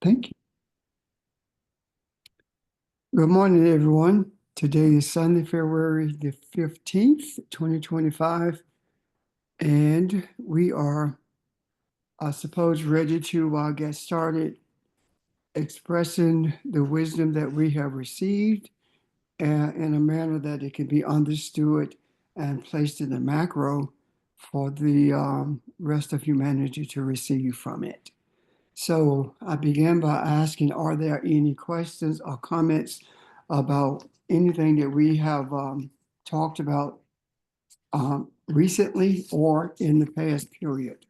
Thank you. Good morning, everyone. Today is Sunday, February the 15th, 2025, and we are, I suppose, ready to get started expressing the wisdom that we have received in a manner that it can be understood and placed in the macro for the rest of humanity to receive from it. So I began by asking, are there any questions or comments about anything that we have talked about recently or in the past period?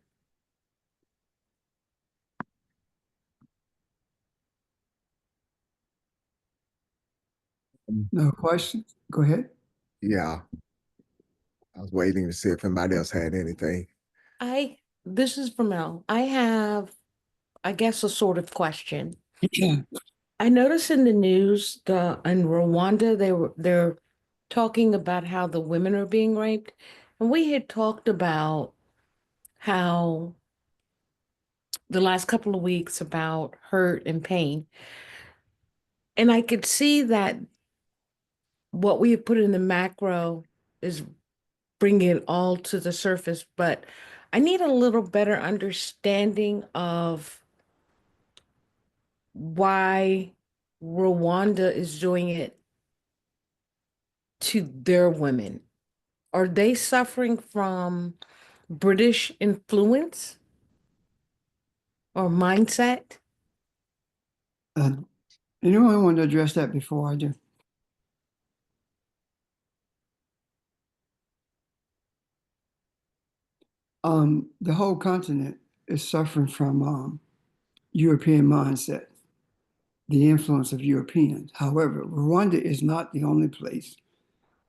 No questions? Go ahead. Yeah, I was waiting to see if anybody else had anything. I this is for Mel. I have, I guess, a sort of question. Yeah. I noticed in the news the in Rwanda they're talking about how the women are being raped. And we had talked about how the last couple of weeks about hurt and pain. And I could see that what we have put in the macro is bringing it all to the surface, but I need a little better understanding of why Rwanda is doing it to their women. Are they suffering from British influence or mindset? Uh, Anyone want to address that before I do? The whole continent is suffering from European mindset, the influence of Europeans. However, Rwanda is not the only place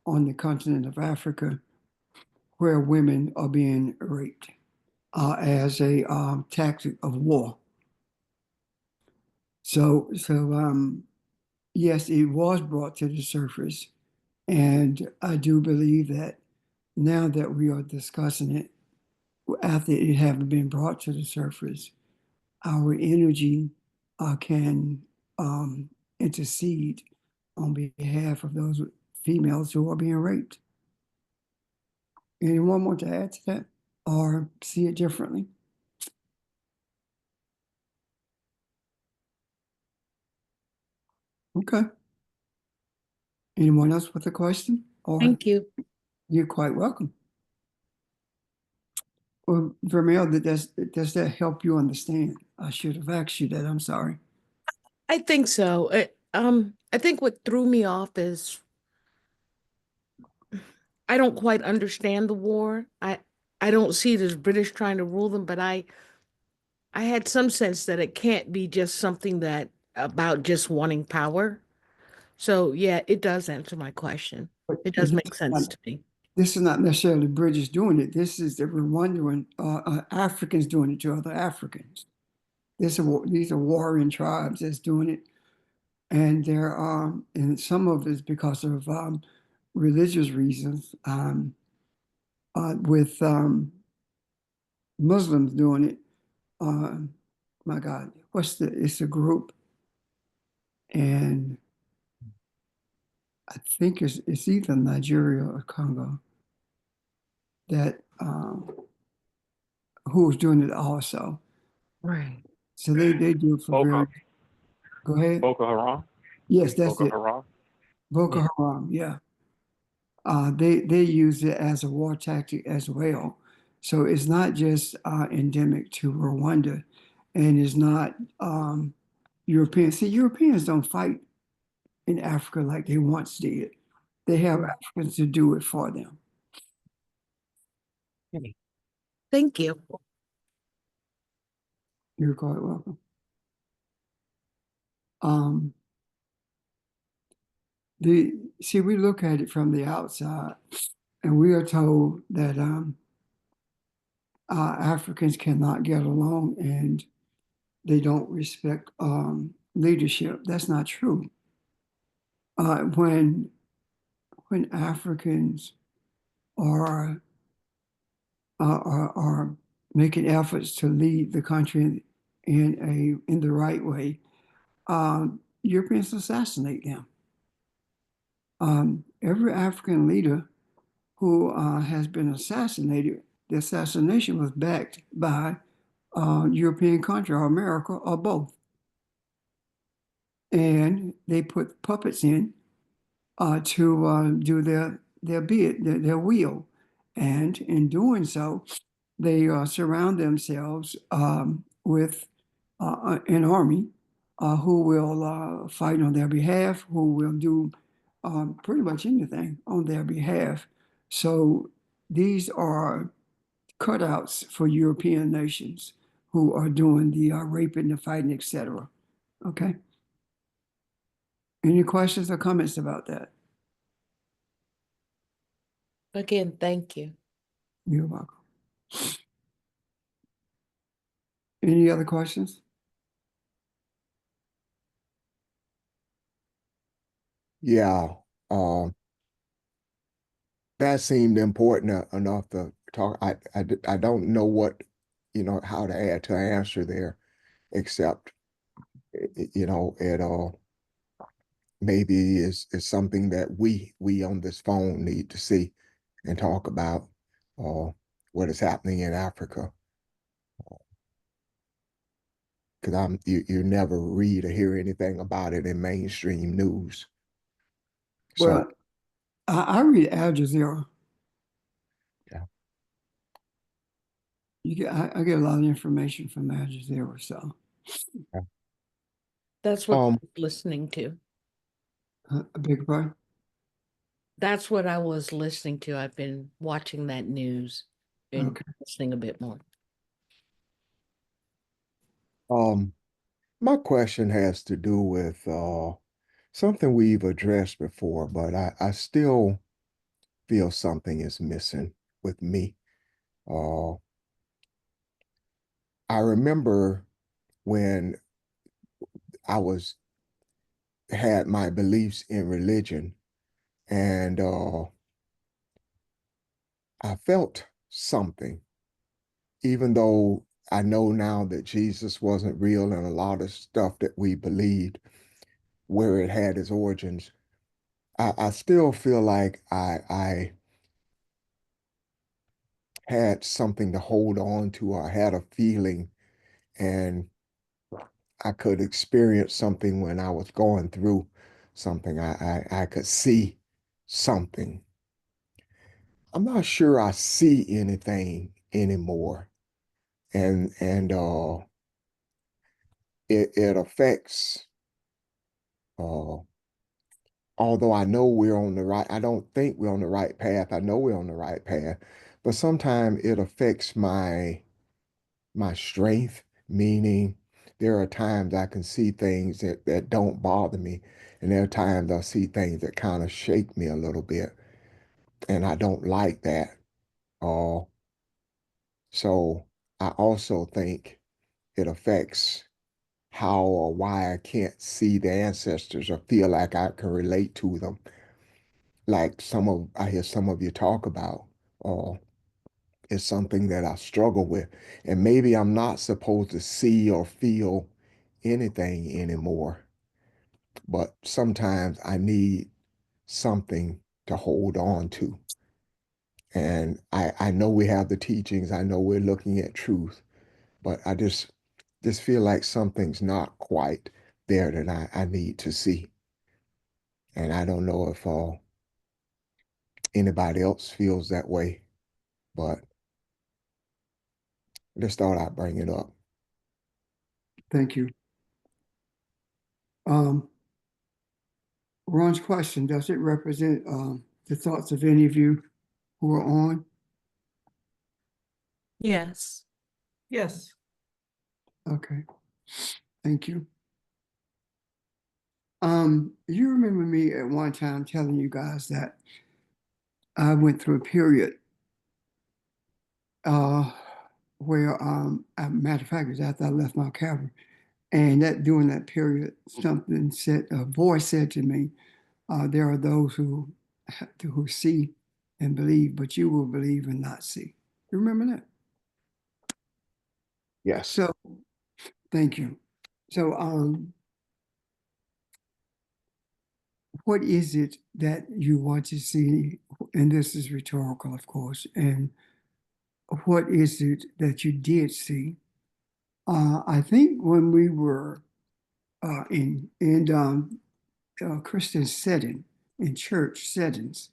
on the continent of Africa where women are being raped as a tactic of war. So yes, it was brought to the surface, and I do believe that now that we are discussing it, after it having been brought to the surface, our energy can intercede on behalf of those females who are being raped. Anyone want to add to that or see it differently? Okay. Anyone else with a question? Or Thank you. you're quite welcome. Well, Vermeil, does that help you understand? I should have asked you that. I'm sorry. I think so. I think what threw me off is I don't quite understand the war. I don't see it as British trying to rule them, but I had some sense that it can't be just something that about just wanting power. So yeah, it does answer my question. It But does make sense to me. this is not necessarily British doing it. This is the Rwandan Africans doing it to other Africans. These are warring tribes that's doing it, and and some of it's because of religious reasons. With Muslims doing it. Uh, my God, it's a group, and I think it's either Nigeria or Congo that who's doing it also. Right. So they do it for very. Boko Go ahead. Boko Haram. Yes, that's Boko it. Haram. Boko Yeah. Haram. Yeah. They use it as a war tactic as well. So it's not just endemic to Rwanda, and it's not Europeans. See, Europeans don't fight in Africa like they once did. They have Right. Africans to do it for them. Thank you. You're quite welcome. Um, the See, we look at it from the outside, and we are told that Africans cannot get along and they don't respect leadership. That's not true. Uh, when when Africans are, are making efforts to lead the country in the right way, Europeans assassinate them. Every African leader who has been assassinated, the assassination was backed by European country or America or both. And they put puppets in to do their bid, their will. And in doing so, they surround themselves with an army who will fight on their behalf, who will do pretty much anything on their behalf. So these are cutouts for European nations who are doing the raping, the fighting, etc. Okay. Any questions or comments about that? Again, thank you. You're welcome. Any other questions? Yeah, um, that seemed important enough to talk. I don't know what, how to add to answer there, except, it maybe is something that we on this phone need to see and talk about, uh, what is happening in Africa. Because you never read or hear anything about it in mainstream news. So Well, I read Al Jazeera. yeah. I get a lot of information from Al Jazeera, so That's what I Um, was listening to. a big part. That's what I was listening to. I've been watching that news and Okay. listening a bit more. um, my question has to do with something we've addressed before, but I still feel something is missing with me. Uh, I remember when I had my beliefs in religion, and I felt something, even though I know now that Jesus wasn't real and a lot of stuff that we believed where it had its origins. I still feel like I had something to hold on to. I had a feeling, and I could experience something when I was going through something. I could see something. I'm not sure I see anything anymore. And it affects, uh although I know we're on the right, I don't think we're on the right path. I know we're on the right path, but sometimes it affects my strength, meaning there are times I can see things that don't bother me, and there are times I see things that kind of shake me a little bit, and I don't like that. Uh, so I also think it affects how or why I can't see the ancestors or feel like I can relate to them, like I hear some of you talk about. Uh, is something that I struggle with. And maybe I'm not supposed to see or feel anything anymore, but sometimes I need something to hold on to. And I know we have the teachings, I know we're looking at truth, but I just feel like something's not quite there that I need to see. And I don't know if anybody else feels that way, but I just thought I'd bring it up. Thank you. Um, Ron's question, does it represent the thoughts of any of you who are on? Yes. Yes. Okay. Thank you. You remember me at one time telling you guys that I went through a period uh, where, matter of fact, it was after I left my cabin, and that during that period, a voice said to me, there are those who see and believe, but you will believe and not see. You remember that? Yes. So Thank you. So, what is it that you want to see? And this is rhetorical, of course. And what is it that you did see? I think when we were in Christian setting, in church settings,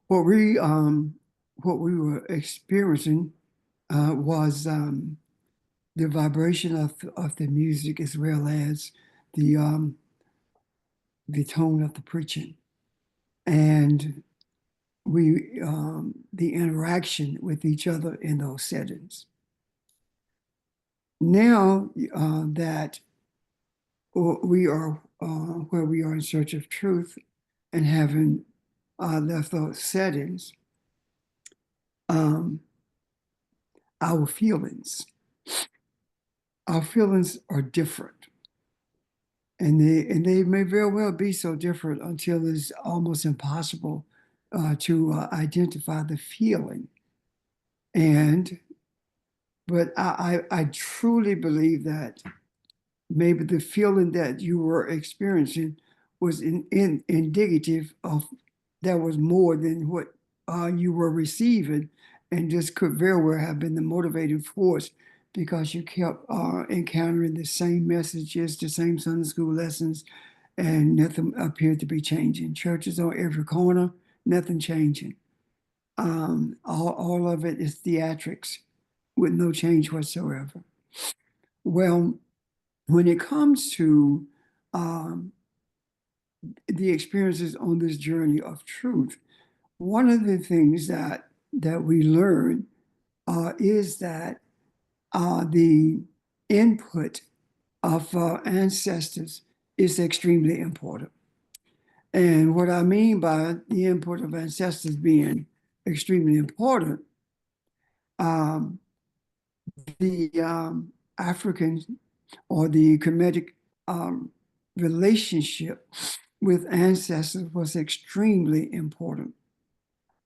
what we were experiencing was the vibration of the music as well as the the tone of the preaching and the interaction with each other in those settings. Now that we are where we are in search of truth and having left those settings, um, our feelings are different. And they may very well be so different until it's almost impossible to identify the feeling. But I truly believe that maybe the feeling that you were experiencing was indicative of that was more than what you were receiving, and this could very well have been the motivating force because you kept encountering the same messages, the same Sunday school lessons, and nothing appeared to be changing. Churches on every corner, nothing changing. All of it is theatrics with no change whatsoever. Well, when it comes to um, the experiences on this journey of truth, one of the things that we learn is that the input of ancestors is extremely important. And what I mean by the input of ancestors being extremely important, um, the African or the Kemetic relationship with ancestors was extremely important.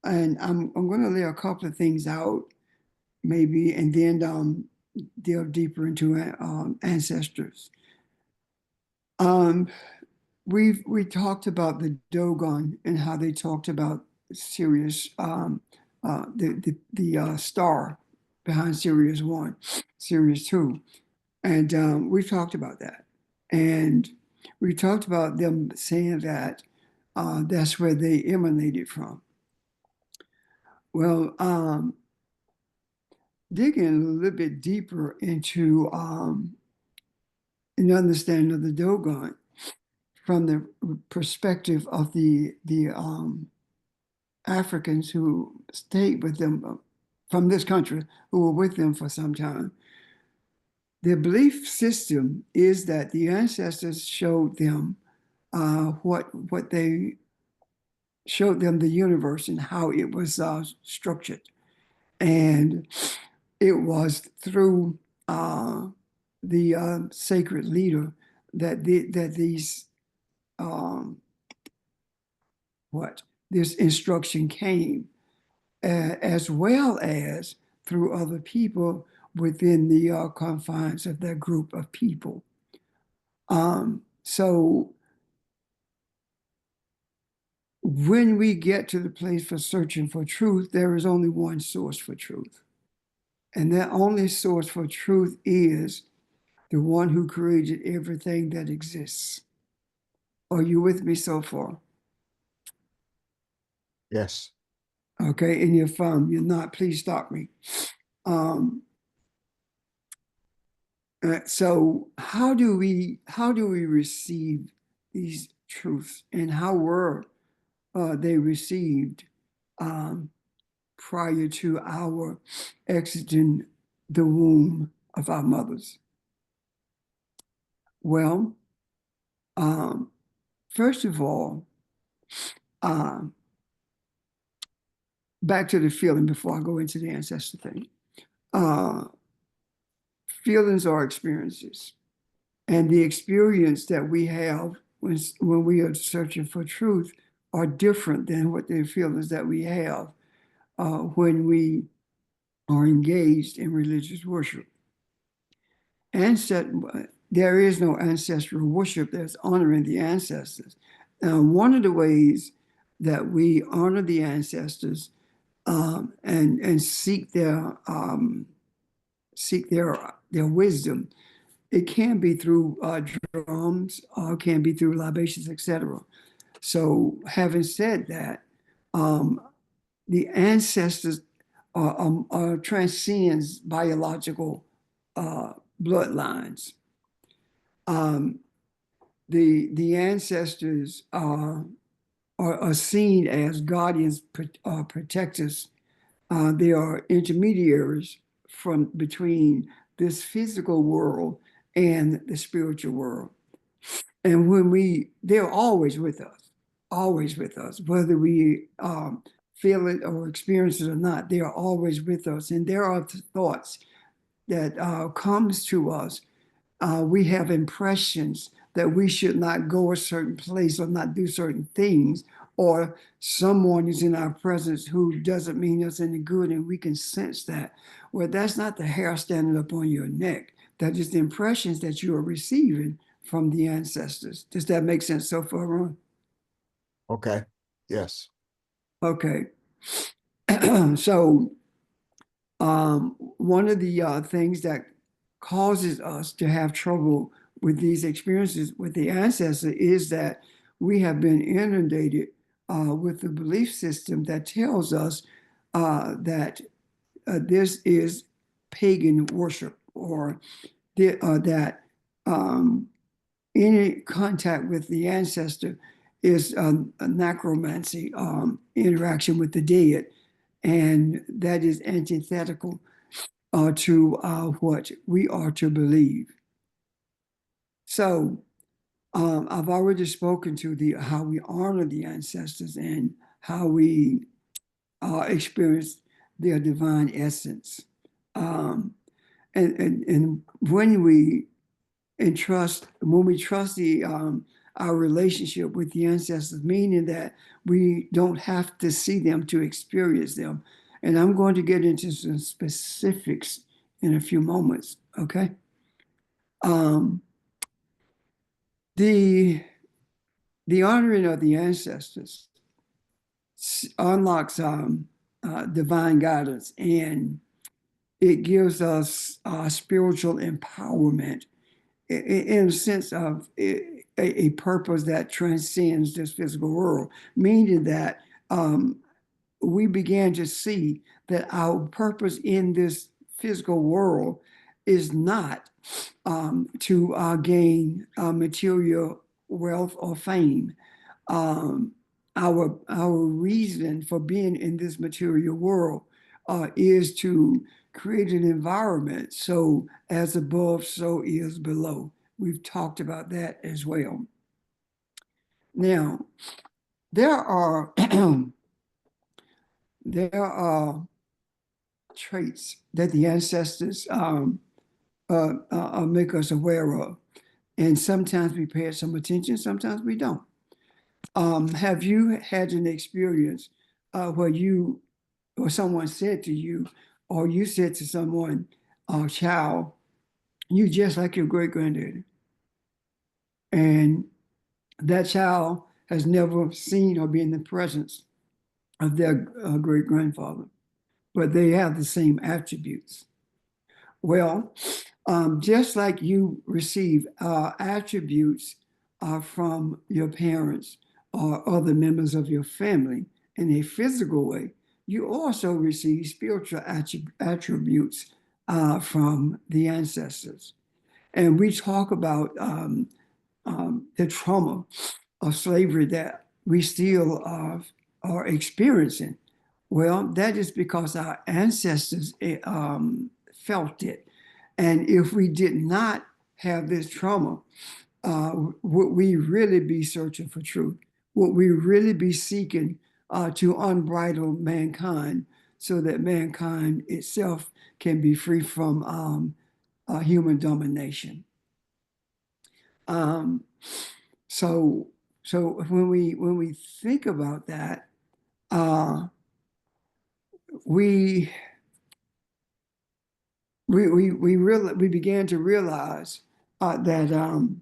And I'm going to lay a couple of things out, maybe, and then delve deeper into ancestors. We talked about the Dogon and how they talked about Sirius, the star behind Sirius 1, Sirius 2. And we talked about that. And we talked about them saying that that's where they emanated from. Well, digging a little bit deeper into an understanding of the Dogon from the perspective of the Africans who stayed with them from this country, who were with them for some time. Their belief system is that the ancestors showed them what they showed them the universe and how it was structured, and it was through the sacred leader that these this instruction came, as well as through other people within the confines of that group of people. So when we get to the place for searching for truth, there is only one source for truth. And that only source for truth is the one who created everything that exists. Are you with me so far? Yes. Okay, and if you're not, please stop me. So how do we receive these truths, and how were they received prior to our exiting the womb of our mothers? Well, first of all, back to the feeling before I go into the ancestor thing. Feelings are experiences, and the experience that we have when we are searching for truth are different than what the feelings that we have when we are engaged in religious worship. there is no ancestral worship that's honoring the ancestors. Now, one of the ways that we honor the ancestors and seek their wisdom, it can be through drums, or it can be through libations, etc. So, having said that, um, the ancestors transcends biological bloodlines. Um, the ancestors are seen as guardians, protectors. They are intermediaries from between this physical world and the spiritual world. And they're always with us, whether we feel it or experience it or not. They are always with us, and there are thoughts that comes to us. We have impressions that we should not go a certain place or not do certain things, or someone is in our presence who doesn't mean us any good, and we can sense that. Well, that's not the hair standing up on your neck. That is the impressions that you are receiving from the ancestors. Does that make sense so far, Ron? Okay. Yes. Okay. So, one of the things that causes us to have trouble with these experiences with the ancestor is that we have been inundated with the belief system that tells us that this is pagan worship, or that any contact with the ancestor is a necromancy, interaction with the dead, and that is antithetical to what we are to believe. So I've already spoken to the how we honor the ancestors and how we experience their divine essence. Um, and when we trust our relationship with the ancestors, meaning that we don't have to see them to experience them. And I'm going to get into some specifics in a few moments. Okay. Um, the the honoring of the ancestors unlocks divine guidance, and it gives us spiritual empowerment in a sense of a purpose that transcends this physical world, meaning that we began to see that our purpose in this physical world is not to gain material wealth or fame. Um, our reason for being in this material world is to create an environment so as above, so is below. We've talked about that as well. Now, there are there are traits that the ancestors make us aware of, and sometimes we pay some attention, sometimes we don't. Have you had an experience where you or someone said to you, or you said to someone, child, you just like your great granddaddy, and that child has never seen or been in the presence of their great grandfather, but they have the same attributes? Well, just like you receive attributes from your parents or other members of your family in a physical way, you also receive spiritual attributes from the ancestors. And we talk about the trauma of slavery that we still are experiencing. Well, that is because our ancestors felt it. And if we did not have this trauma, would we really be searching for truth? Would we really be seeking to unbridle mankind so that mankind itself can be free from human domination? Um, so, so when we think about that, uh, we we began to realize that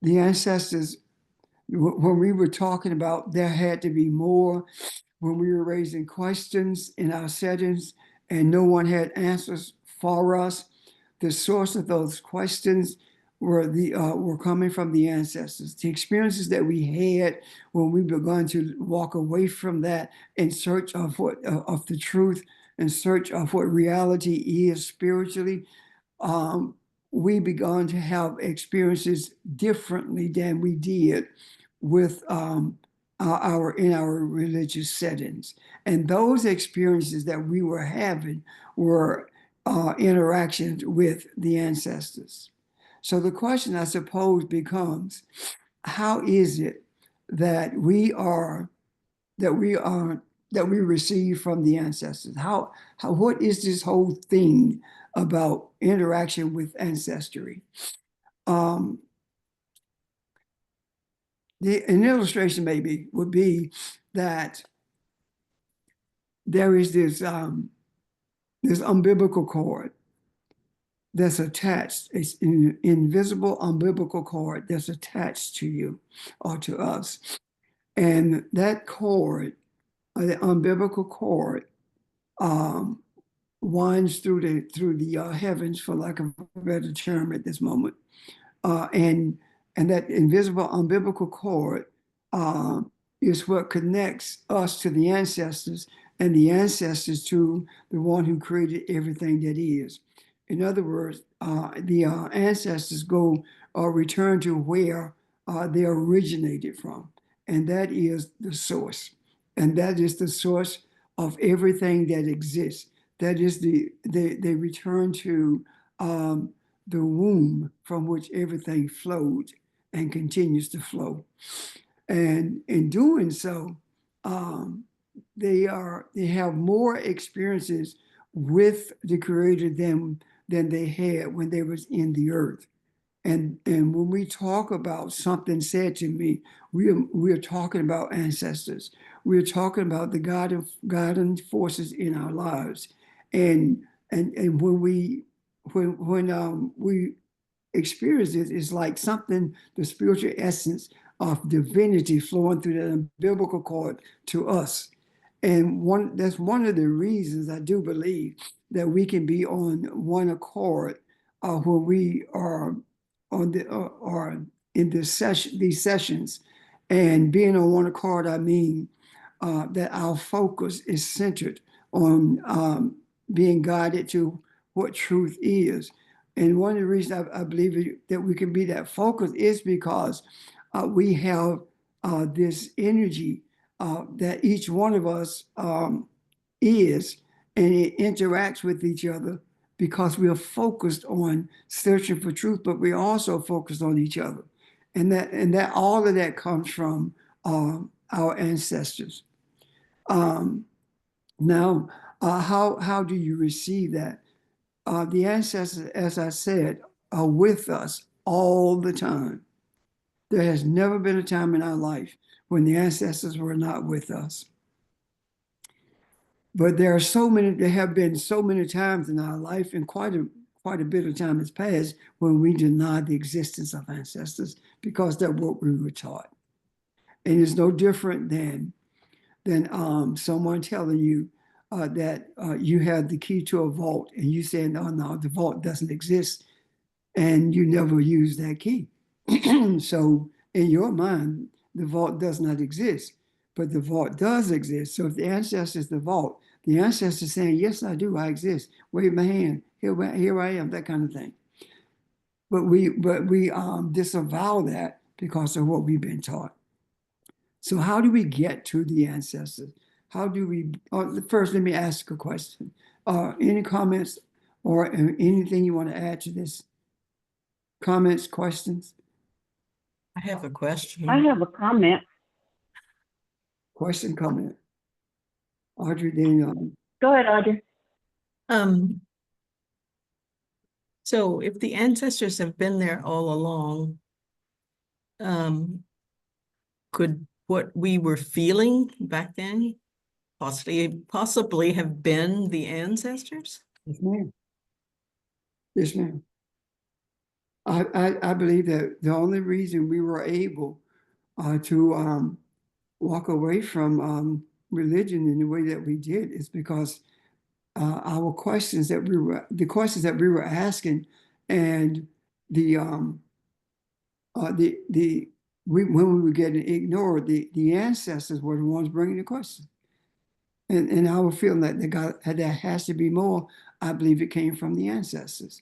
the ancestors, when we were talking about there had to be more, when we were raising questions in our settings and no one had answers for us, the source of those questions were coming from the ancestors. The experiences that we had when we began to walk away from that in search of of the truth, in search of what reality is spiritually, um, we began to have experiences differently than we did with in our religious settings. And those experiences that we were having were interactions with the ancestors. So the question, I suppose, becomes, how is it that we receive from the ancestors? What is this whole thing about interaction with ancestry? An illustration maybe would be that there is this umbilical cord that's attached. It's an invisible umbilical cord that's attached to you or to us. And that cord, the umbilical cord, winds through the heavens, for lack of a better term at this moment. And that invisible umbilical cord is what connects us to the ancestors and the ancestors to the one who created everything that is. In other words, the ancestors return to where they originated from, and that is the source. And that is the source of everything that exists. That is they return to the womb from which everything flowed and continues to flow. And in doing so, they have more experiences with the Creator than they had when they was in the earth. And when we talk about something said to me, we are talking about ancestors. We're talking about the guiding forces in our lives. And when we experience it, it's like something, the spiritual essence of divinity flowing through that umbilical cord to us. And that's one of the reasons I do believe that we can be on one accord when we are on or in these sessions. And being on one accord, I mean that our focus is centered on being guided to what truth is. And one of the reasons I believe that we can be that focused is because we have this energy that each one of us is, and it interacts with each other because we are focused on searching for truth, but we're also focused on each other. And that all of that comes from our ancestors. Now, how do you receive that? The ancestors, as I said, are with us all the time. There has never been a time in our life when the ancestors were not with us. But there have been so many times in our life, and quite a bit of time has passed, when we denied the existence of ancestors because that's what we were taught. And it's no different than someone telling you that you have the key to a vault, and you saying, "Oh no, the vault doesn't exist," and you never use that key. So in your mind, the vault does not exist, but the vault does exist. So if the ancestor is the vault, the ancestor is saying, "Yes, I do. I exist. Wave my hand. Here I am." That kind of thing. But we disavow that because of what we've been taught. So how do we get to the ancestors? How do we, first, let me ask a question. Any comments or anything you want to add to this? Comments, questions? I have a question. I have a comment. Question, comment? Audrey, then Go ahead, Audrey. So if the ancestors have been there all along, could what we were feeling back then possibly have been the ancestors? yes, ma'am. Yes, ma'am. I believe that the only reason we were able to walk away from religion in the way that we did is because our questions that the questions that we were asking, and the when we were getting ignored, the ancestors were the ones bringing the question. And our feeling that there has to be more, I believe it came from the ancestors.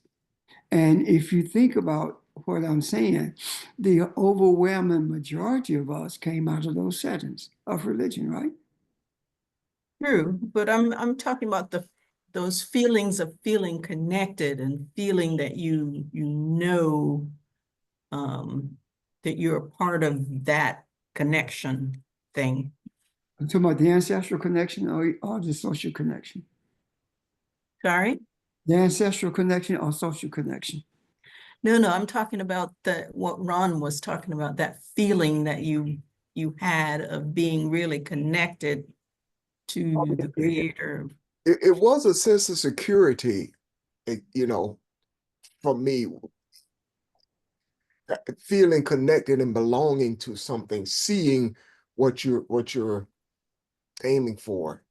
And if you think about what I'm saying, the overwhelming majority of us came out of those settings of religion, right? True, but I'm talking about those feelings of feeling connected and feeling that you know that you're a part of that connection thing. I'm talking about the ancestral connection or the social connection. Sorry? The ancestral connection or social connection. No, I'm talking about what Ron was talking about, that feeling that you had of being really connected to the Creator. It was a sense of security, for me, feeling connected and belonging to something, seeing what you're aiming for.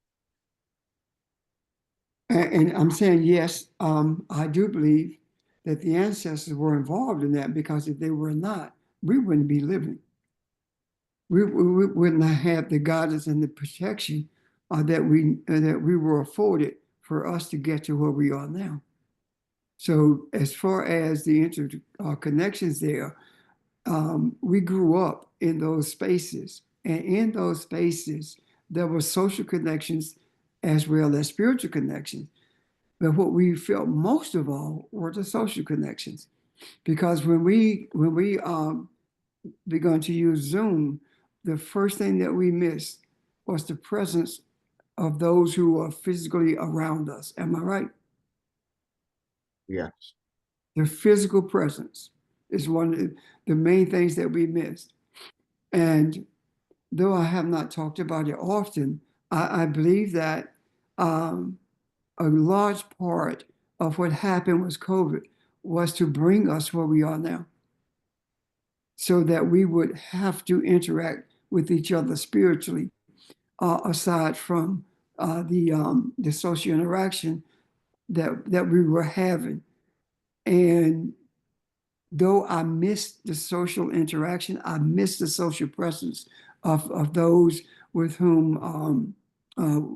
And I'm saying, yes, I do believe that the ancestors were involved in that, because if they were not, we wouldn't be living. We wouldn't have had the guidance and the protection that we were afforded for us to get to where we are now. So as far as the connections there, we grew up in those spaces, and in those spaces, there were social connections as well as spiritual connections. But what we felt most of all were the social connections, because when we began to use Zoom, the first thing that we missed was the presence of those who are physically around us. Am I right? Yes. Their physical presence is one of the main things that we missed. And though I have not talked about it often, I believe that a large part of what happened with COVID was to bring us where we are now, so that we would have to interact with each other spiritually, aside from the social interaction that we were having. And though I missed the social interaction, I missed the social presence of those with whom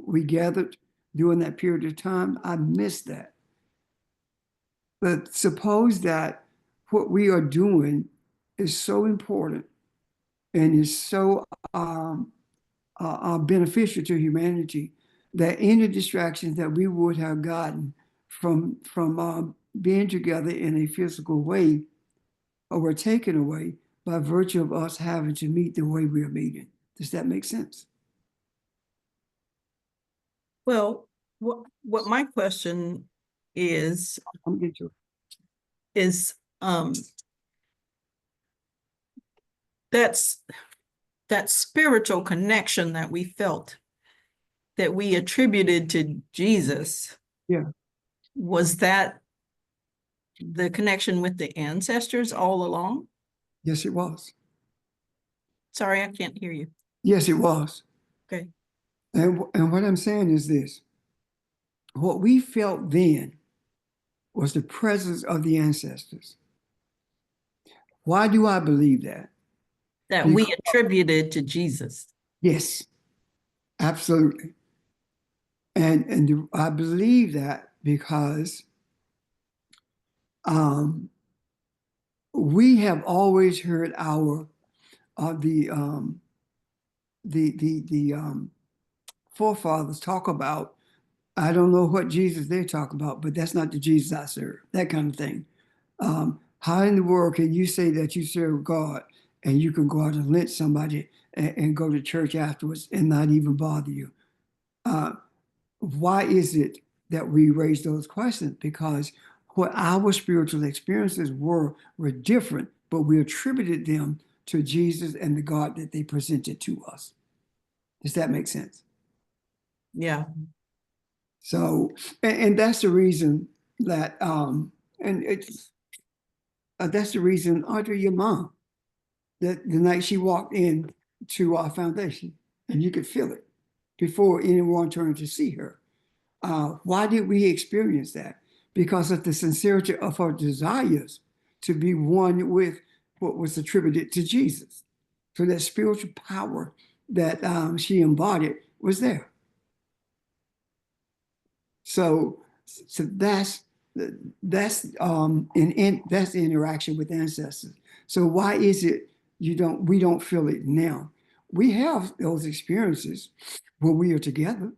we gathered during that period of time. I missed that. But suppose that what we are doing is so important and is so beneficial to humanity, that any distractions that we would have gotten from being together in a physical way were taken away by virtue of us having to meet the way we are meeting. Does that make sense? Well, what my question is I'm getting to it. is that's that spiritual connection that we felt, that we attributed to Jesus. Yeah. Was that the connection with the ancestors all along? Yes, it was. Sorry, I can't hear you. Yes, it was. Okay. And what I'm saying is this: what we felt then was the presence of the ancestors. Why do I believe that? That we attributed to Jesus. Yes, absolutely. And I believe that because we have always heard the forefathers talk about. I don't know what Jesus they talk about, but that's not the Jesus I serve. That kind of thing. How in the world can you say that you serve God and you can go out and lynch somebody and go to church afterwards and not even bother you? Why is it that we raise those questions? Because what our spiritual experiences were different, but we attributed them to Jesus and the God that they presented to us. Does that make sense? Yeah. So, and that's the reason that And it's that's the reason, Audrey, your mom, that the night she walked in to our foundation, and you could feel it before anyone turned to see her. Why did we experience that? Because of the sincerity of her desires to be one with what was attributed to Jesus. So that spiritual power that she embodied was there. So that's that's that's the interaction with ancestors. So why is it we don't feel it now? We have those experiences when we are together,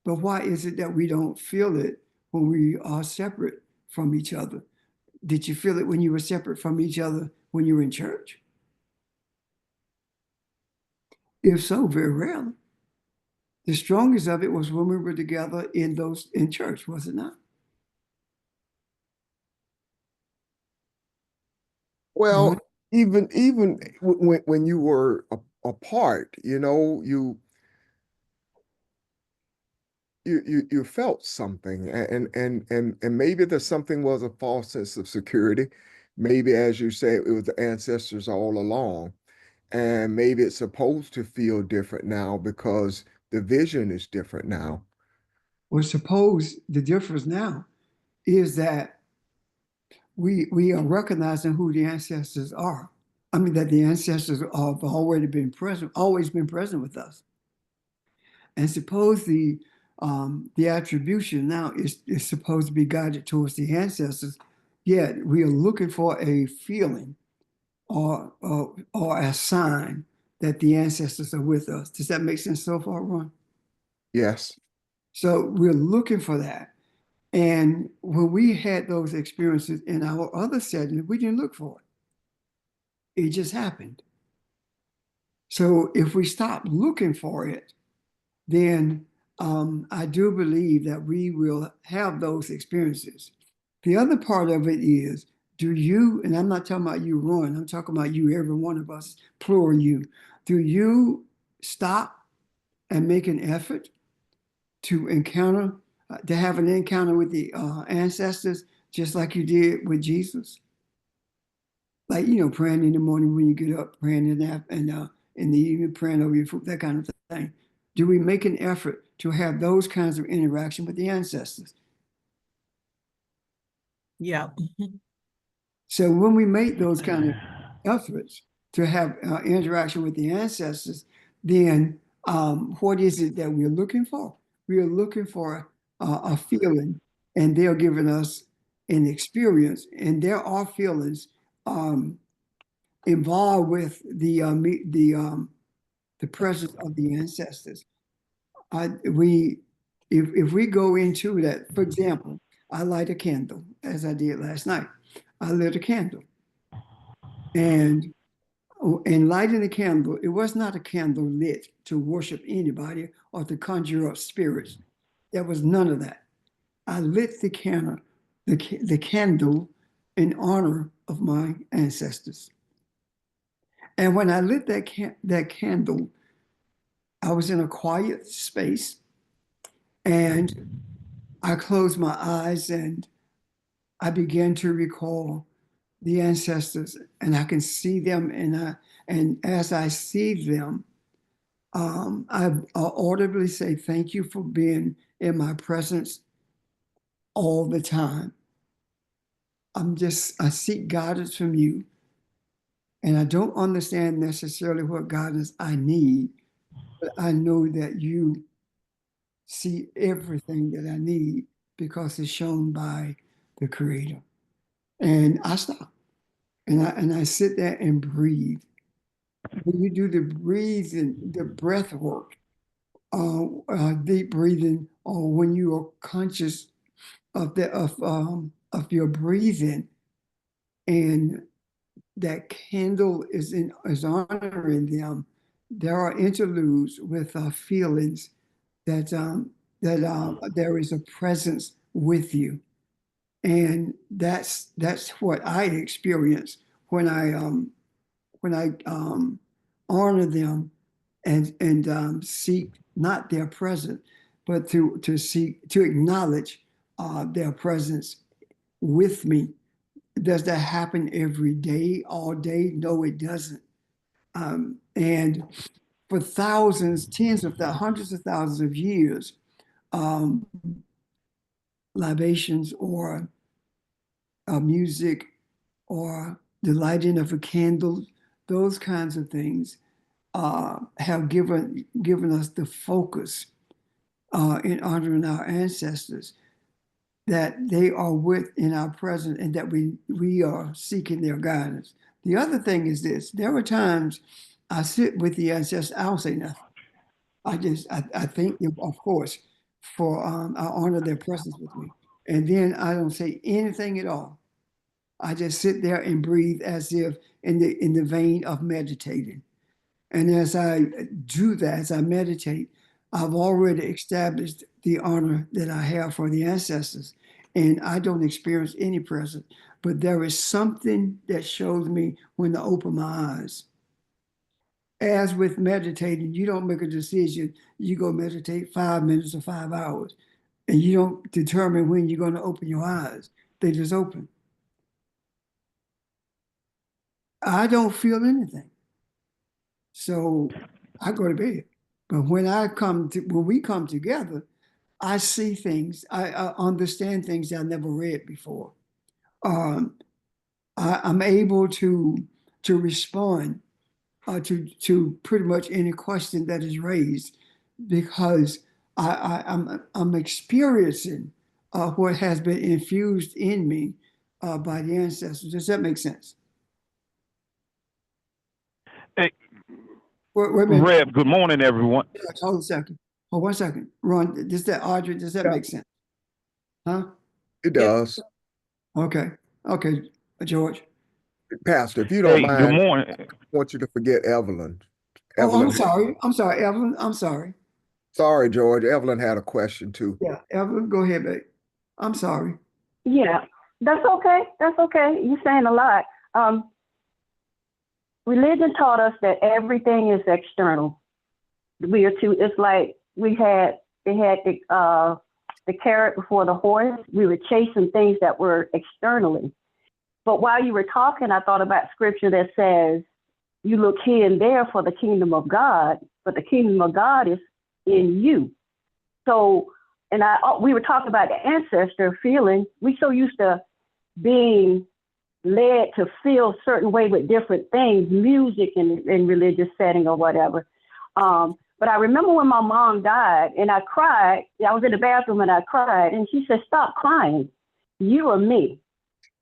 but why is it that we don't feel it when we are separate from each other? Did you feel it when you were separate from each other when you were in church? If so, very rarely. The strongest of it was when we were together in church, was it not? Well, Mhm. even when you were apart, you felt something, and maybe the something was a false sense of security. Maybe, as you say, it was the ancestors all along, and maybe it's supposed to feel different now because the vision is different now. Well, suppose the difference now is that we are recognizing who the ancestors are. I mean, that the ancestors have always been present with us. And suppose the attribution now is supposed to be guided towards the ancestors, yet we are looking for a feeling or a sign that the ancestors are with us. Does that make sense so far, Ron? Yes. So we're looking for that. And when we had those experiences in our other settings, we didn't look for it. It just happened. So if we stop looking for it, then I do believe that we will have those experiences. The other part of it is, do you, and I'm not talking about you, Ron, I'm talking about you, every one of us, plural you, do you stop and make an effort to to have an encounter with the ancestors, just like you did with Jesus? Like, praying in the morning when you get up, praying in the evening, praying over your food, that kind of thing. Do we make an effort to have those kinds of interaction with the ancestors? Yeah. So when we make those kind of efforts to have interaction with the ancestors, then what is it that we're looking for? We are looking for a feeling, and they're giving us an experience, and there are feelings um, involved with the presence of the ancestors. We if we go into that, for example, I light a candle as I did last night. I lit a candle, and in lighting the candle, it was not a candle lit to worship anybody or to conjure up spirits. There was none of that. I lit the candle in honor of my ancestors. And when I lit that candle, I was in a quiet space, and I closed my eyes and I began to recall the ancestors, and I can see them, and as I see them, I audibly say, "Thank you for being in my presence all the time." I seek guidance from you, and I don't understand necessarily what guidance I need, but I know that you see everything that I need because it's shown by the Creator. And I stop and I sit there and breathe. When you do the breathing, the breath work, deep breathing, or when you are conscious of your breathing, and that candle is honoring them, there are interludes with feelings that there is a presence with you, and that's what I experience when I honor them and seek not their presence, but to seek to acknowledge their presence with me. Does that happen every day, all day? No, it doesn't. And for thousands, hundreds of thousands of years, um, libations or music or the lighting of a candle, those kinds of things have given us the focus in honoring our ancestors, that they are in our present and that we are seeking their guidance. The other thing is this: there are times I sit with the ancestors, I don't say nothing. I thank them, of course, for I honor their presence with me. And then I don't say anything at all. I just sit there and breathe as if in the vein of meditating. And as I do that, as I meditate, I've already established the honor that I have for the ancestors. And I don't experience any presence, but there is something that shows me when to open my eyes. As with meditating, you don't make a decision, you go meditate 5 minutes or 5 hours, and you don't determine when you're going to open your eyes. They just open. I don't feel anything. So I go to bed. But when we come together, I see things, I understand things that I never read before. Um, I'm able to respond to pretty much any question that is raised because I'm experiencing what has been infused in me by the ancestors. Does that make sense? Hey, Wait a minute. Rev, good morning, everyone. Hold a second. Hold 1 second. Ron, Audrey, does that make sense? Huh? It Yep. does. Okay. Okay, George. Pastor, if you don't Hey, good mind, morning. I want you to forget Evelyn. Oh, I'm Evelyn, sorry. I'm sorry, Evelyn. I'm sorry. sorry, George. Evelyn had a question too. Yeah, Evelyn, go ahead, babe. I'm sorry. Yeah, that's okay. That's okay. You're saying a lot. Religion taught us that everything is external. We are too. It's like they had the carrot before the horse. We were chasing things that were externally. But while you were talking, I thought about scripture that says, "You look here and there for the kingdom of God, but the kingdom of God is in you." So, and we were talking about the ancestor feeling. We so used to being led to feel certain way with different things, music in religious setting or whatever. But I remember when my mom died and I cried. I was in the bathroom and I cried, and she said, "Stop crying. You are me."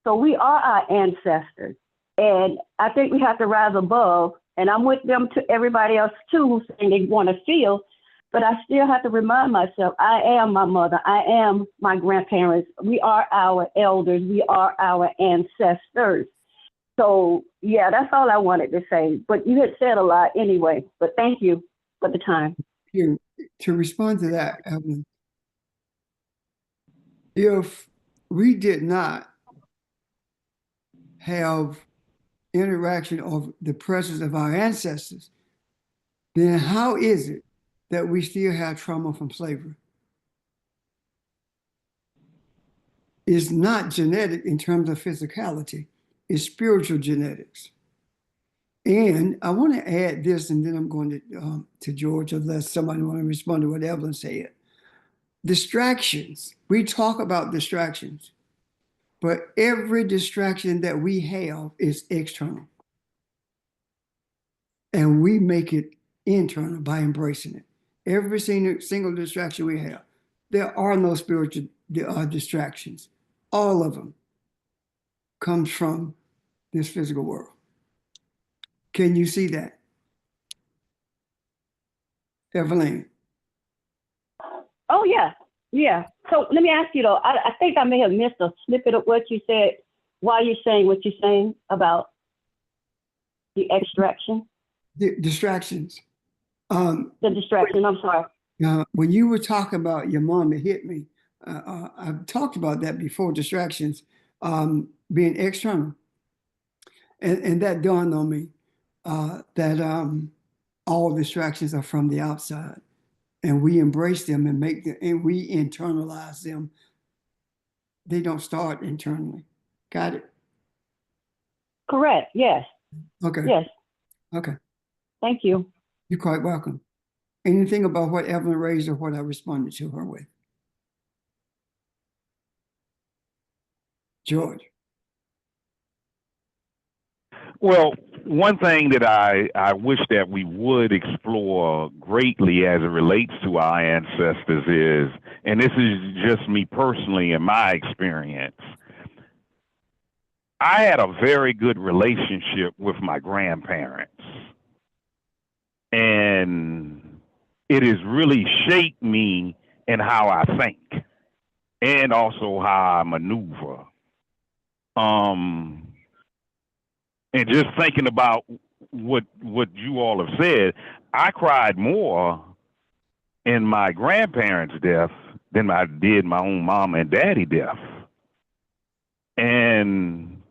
So we are our ancestors, and I think we have to rise above. And I'm with them to everybody else too, who's saying they want to feel. But I still have to remind myself, I am my mother. I am my grandparents. We are our elders. We are our ancestors. So, yeah, that's all I wanted to say. But you had said a lot anyway. But thank you for the time. To respond to that, Evelyn, if we did not have interaction of the presence of our ancestors, then how is it that we still have trauma from slavery? It's not genetic in terms of physicality, it's spiritual genetics. And I want to add this, and then I'm going to George, unless somebody want to respond to what Evelyn said. Distractions. We talk about distractions, but every distraction that we have is external. And we make it internal by embracing it. Every single distraction we have, there are no spiritual distractions. All of them comes from this physical world. Can you see that, Evelyn? Oh, yeah. Yeah. So let me ask you, though, I think I may have missed a snippet of what you said while you're saying what you're saying about the extraction. The distractions. The distraction, I'm sorry. Now, when you were talking about your mom, it hit me. I've talked about that before, distractions being external. And that dawned on me that all distractions are from the outside. And we embrace them and make them, and we internalize them they don't start internally. Got it? Correct. Yes. Okay. Yes. Okay. Thank you. You're quite welcome. Anything about what Evelyn raised or what I responded to her with? George. Well, one thing that I wish that we would explore greatly as it relates to our ancestors is, and this is just me personally in my experience, I had a very good relationship with my grandparents. And it has really shaped me in how I think and also how I maneuver. And just thinking about what you all have said, I cried more in my grandparents' death than I did my own mom and daddy death. And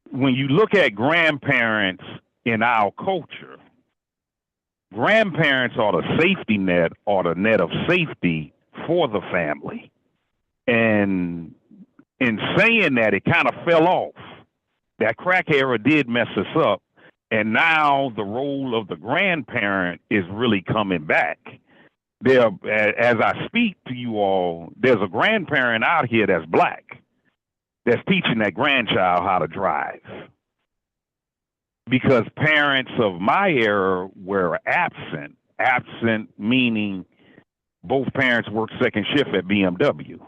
when you look at grandparents in our culture, grandparents are the safety net or the net of safety for the family. And in saying that, it kind of fell off. That crack era did mess us up. And now the role of the grandparent is really coming back. There, as I speak to you all, there's a grandparent out here that's black that's teaching that grandchild how to drive. Because parents of my era were absent meaning both parents worked second shift at BMW.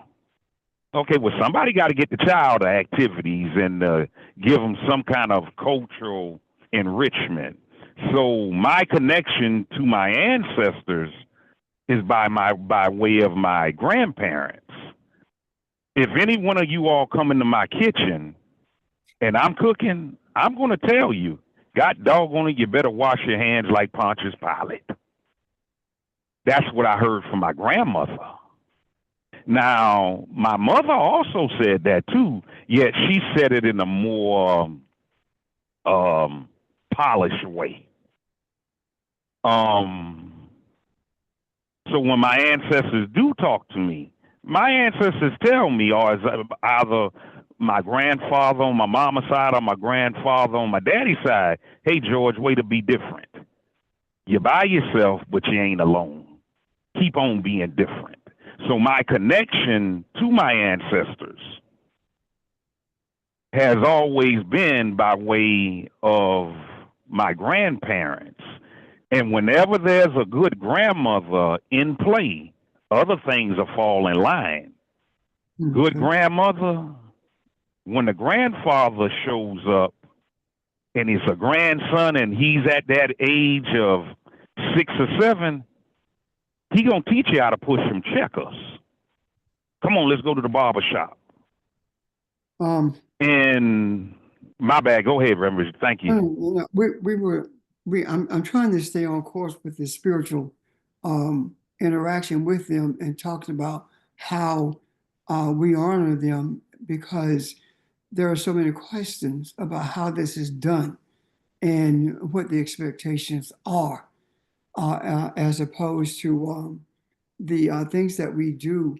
Okay, well, somebody got to get the child to activities and give them some kind of cultural enrichment. So my connection to my ancestors is by way of my grandparents. If any one of you all come into my kitchen and I'm cooking, I'm going to tell you, God doggone it, you better wash your hands like Pontius Pilate. That's what I heard from my grandmother. Now, my mother also said that too, yet she said it in a more polished way. So when my ancestors do talk to me, my ancestors tell me, or is either my grandfather on my mama's side or my grandfather on my daddy's side, hey, George, way to be different. You're by yourself, but you ain't alone. Keep on being different. So my connection to my ancestors has always been by way of my grandparents. And whenever there's a good grandmother in play, other things will fall in line. Good grandmother, when the grandfather shows up and he's a grandson and he's at that age of 6 or 7, he gonna teach you how to push some checkers. Come on, let's go to the barber shop. And my bad, go ahead, Reverend. Thank you. I'm trying to stay on course with the spiritual interaction with them and talking about how we honor them, because there are so many questions about how this is done and what the expectations are, as opposed to the things that we do,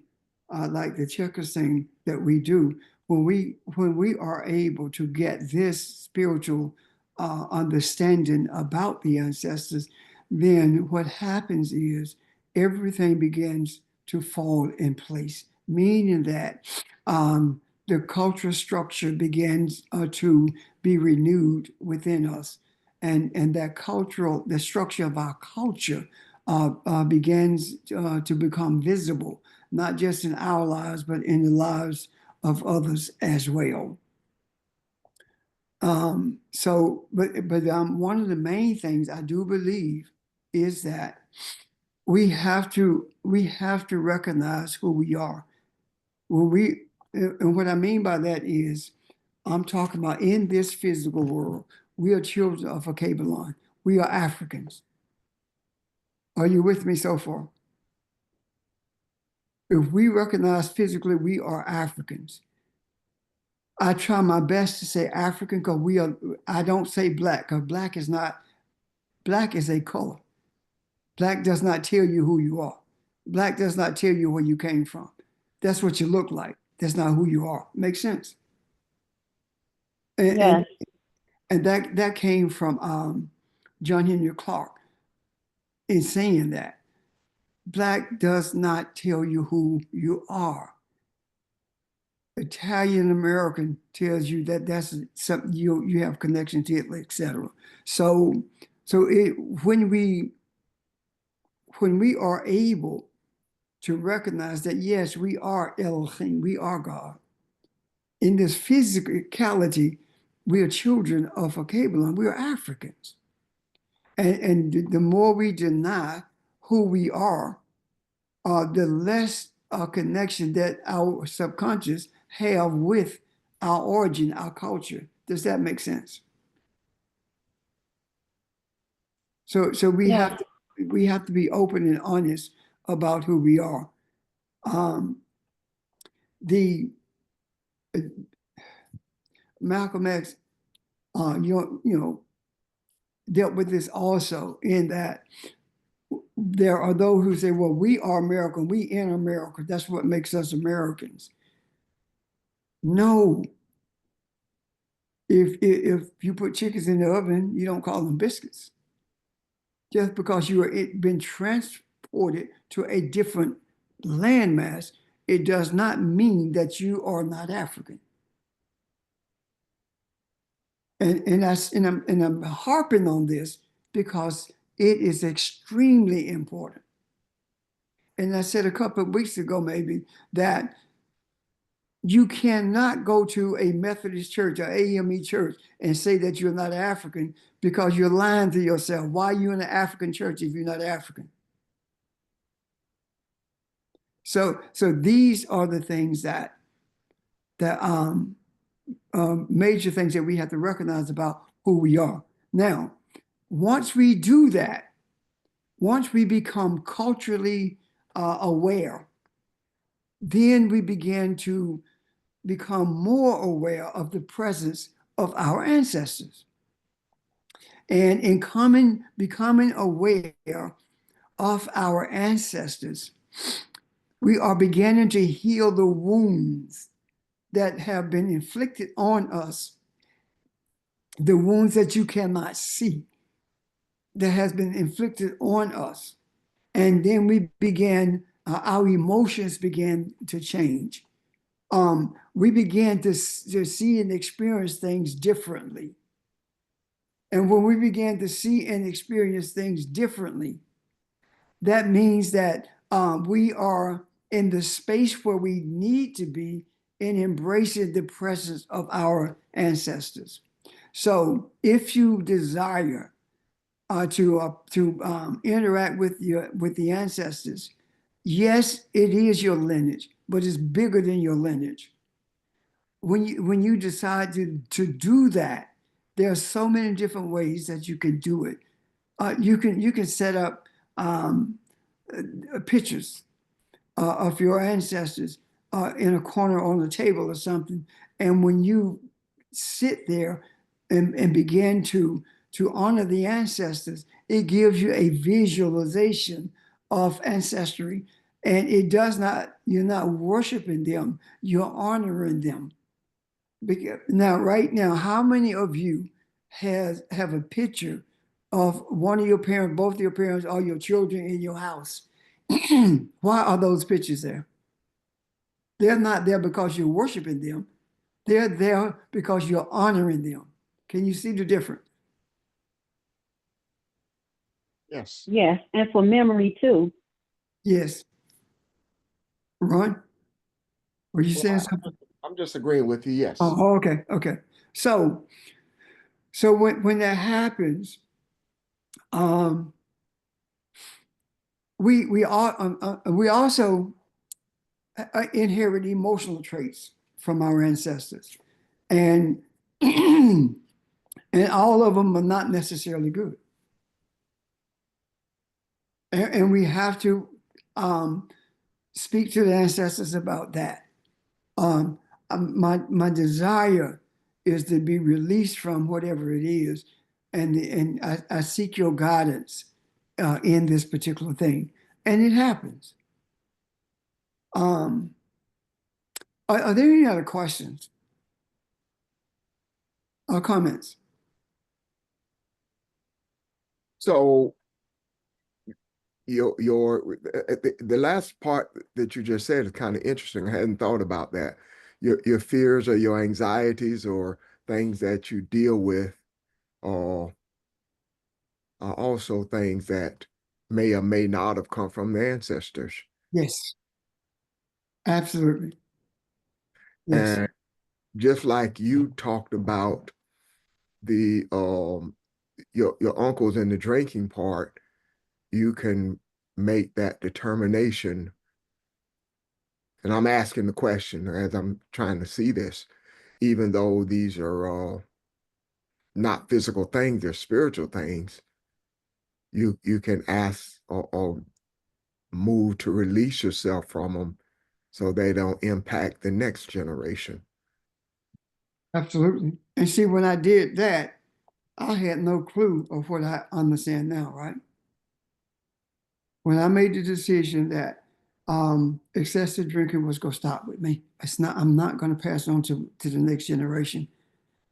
like the checkers thing that we do. When we are able to get this spiritual understanding about the ancestors, then what happens is everything begins to fall in place, meaning that the cultural structure begins to be renewed within us. And the structure of our culture begins to become visible, not just in our lives, but in the lives of others as well. One of the main things I do believe is that we have to recognize who we are. And what I mean by that is, I'm talking about in this physical world, we are children of a Kabbalah. We are Africans. Are you with me so far? If we recognize physically we are Africans, I try my best to say African because I don't say black, because black is a color. Black does not tell you who you are. Black does not tell you where you came from. That's what you look like. That's not who you are. Makes sense. And, Yes. and that came from John Henry Clark in saying that Black does not tell you who you are. Italian American tells you that that's something you have connection to it, etc. So when we are able to recognize that yes, we are Elohim, we are God. In this physicality, we are children of a Kabbalah, we are Africans. And the more we deny who we are, the less connection that our subconscious have with our origin, our culture. Does that make sense? So Yes. we have to be open and honest about who we are. The Malcolm X, you know, dealt with this also in that there are those who say, well, we are American, we in America, that's what makes us Americans. No. If you put chickens in the oven, you don't call them biscuits. Just because you are been transported to a different landmass, it does not mean that you are not African. And I'm harping on this because it is extremely important. And I said a couple of weeks ago, maybe, that you cannot go to a Methodist church or AME church and say that you're not African because you're lying to yourself. Why are you in an African church if you're not African? So these are the things that major things that we have to recognize about who we are. Now, once we do that, once we become culturally aware, then we begin to become more aware of the presence of our ancestors. And in becoming aware of our ancestors, we are beginning to heal the wounds that have been inflicted on us, the wounds that you cannot see, that has been inflicted on us. And then we began, our emotions began to change. We began to see and experience things differently. And when we began to see and experience things differently, that means that we are in the space where we need to be in embracing the presence of our ancestors. So if you desire to interact with the ancestors, yes, it is your lineage, but it's bigger than your lineage. When you decide to do that, there are so many different ways that you can do it. You can set up pictures of your ancestors in a corner on a table or something, and when you sit there and begin to honor the ancestors, it gives you a visualization of ancestry, and it does not, you're not worshiping them, you're honoring them. Now, right now, how many of you have a picture of one of your parents, both of your parents, or your children in your house? Why are those pictures there? They're not there because you're worshiping them. They're there because you're honoring them. Can you see the difference? Yes. Yes. And for memory too. Yes. Ron, were you Well, saying something? I'm just agreeing with you. Yes. Oh, okay, okay. So when that happens, um, we also inherit emotional traits from our ancestors, and and all of them are not necessarily good. And we have to speak to the ancestors about that. My desire is to be released from whatever it is, and I seek your guidance in this particular thing, and it happens. Are there any other questions or comments? So the last part that you just said is kind of interesting. I hadn't thought about that. Your fears or your anxieties or things that you deal with are also things that may or may not have come from the ancestors. Yes, absolutely. Yes, And just like you talked about the your uncles in the drinking part, you can make that determination. And I'm asking the question as I'm trying to see this, even though these are not physical things, they're spiritual things. You can ask or move to release yourself from them so they don't impact the next generation. absolutely. And see, when I did that, I had no clue of what I understand now, right? When I made the decision that excessive drinking was going to stop with me, I'm not going to pass it on to the next generation.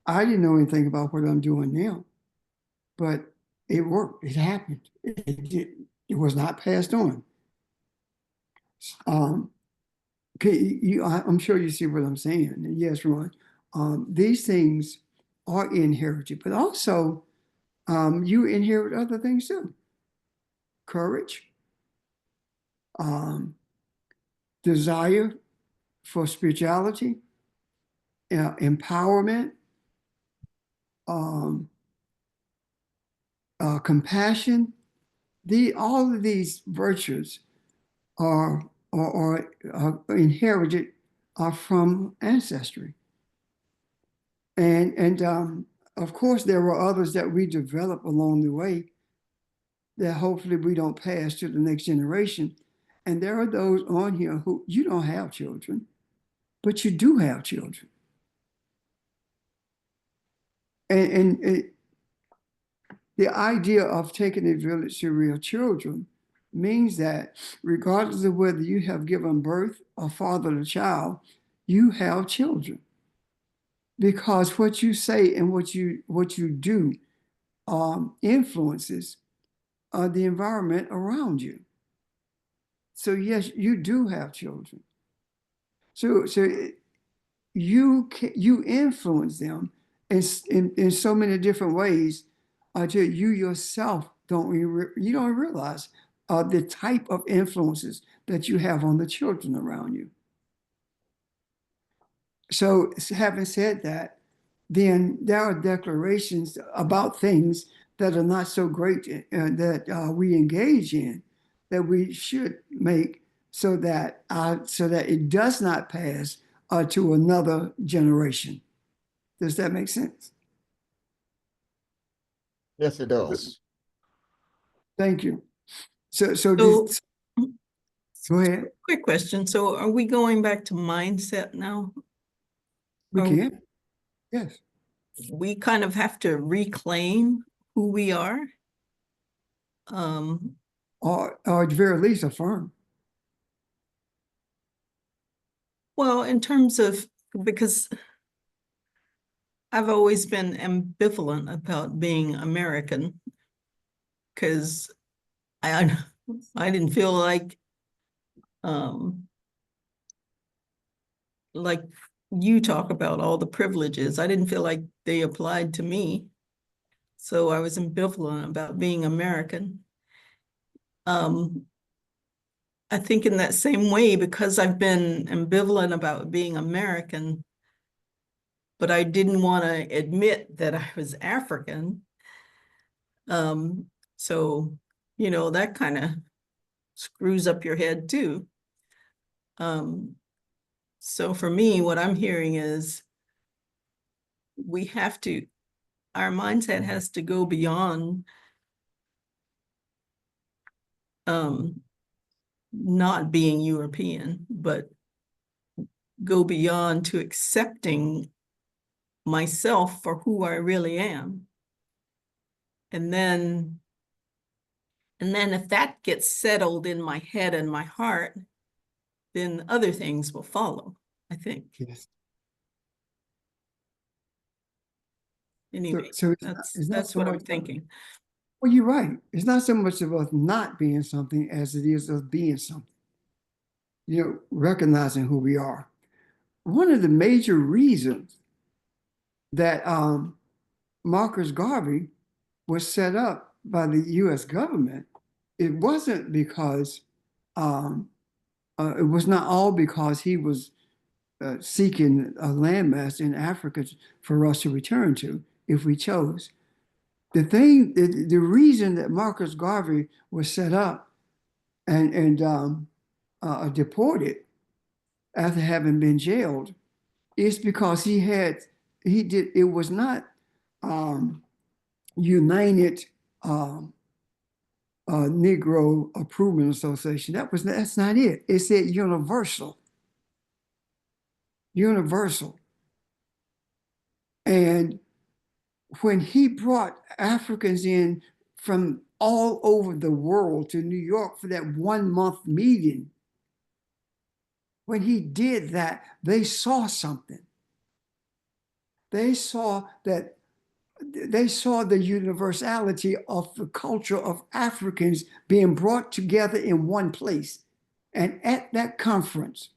I didn't know anything about what I'm doing now, but it worked. It happened. It was not passed on. Um, I'm sure you see what I'm saying. And yes, Ron, these things are inherited, but also you inherit other things too. Courage, um, desire for spirituality, empowerment, um, compassion. All of these virtues are inherited from ancestry. And of course, there were others that we developed along the way that hopefully we don't pass to the next generation. And there are those on here who you don't have children, but you do have children. And the idea of taking a village to real children means that regardless of whether you have given birth or fathered a child, you have children. Because what you say and what you do influences the environment around you. So yes, you do have children. So you influence them in so many different ways until you yourself you don't realize the type of influences that you have on the children around you. So having said that, then there are declarations about things that are not so great that we engage in that we should make so that it does not pass to another generation. Does that make sense? Yes, it does. Thank you. So So, go ahead. quick question. So are we going back to mindset now? We Oh. can. Yes. We kind of have to reclaim who we are. Or at the very least affirm. Well, in terms of, because I've always been ambivalent about being American, because I didn't feel like you talk about all the privileges. I didn't feel like they applied to me. So I was ambivalent about being American. I think in that same way, because I've been ambivalent about being American, but I didn't want to admit that I was African. So, that kind of screws up your head too. So for me, what I'm hearing is our mindset has to go beyond not being European, but go beyond to accepting myself for who I really am. And then if that gets settled in my head and my heart, then other things will follow. I think. Yes. Anyway, So it's not that's so what I'm much. thinking. Well, you're right. It's not so much of us not being something as it is of being something. You know, recognizing who we are. One of the major reasons that Marcus Garvey was set up by the U.S. government, it wasn't because it was not all because he was seeking a landmass in Africa for us to return to if we chose. The reason that Marcus Garvey was set up and deported after having been jailed is because it was not United Negro Improvement Association. That's not it. It said universal. Universal. And when he brought Africans in from all over the world to New York for that 1 month meeting, when he did that, they saw something. They saw that they saw the universality of the culture of Africans being brought together in one place. And at that conference,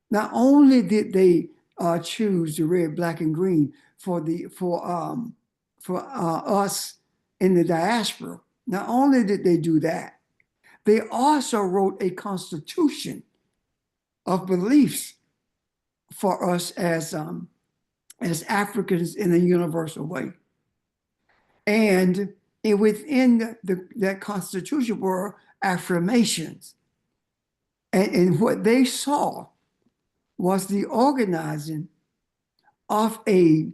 not only did they choose the red, black, and green for us in the diaspora, not only did they do that, they also wrote a constitution of beliefs for us as Africans in a universal way. And within that constitution were affirmations. And what they saw was the organizing of a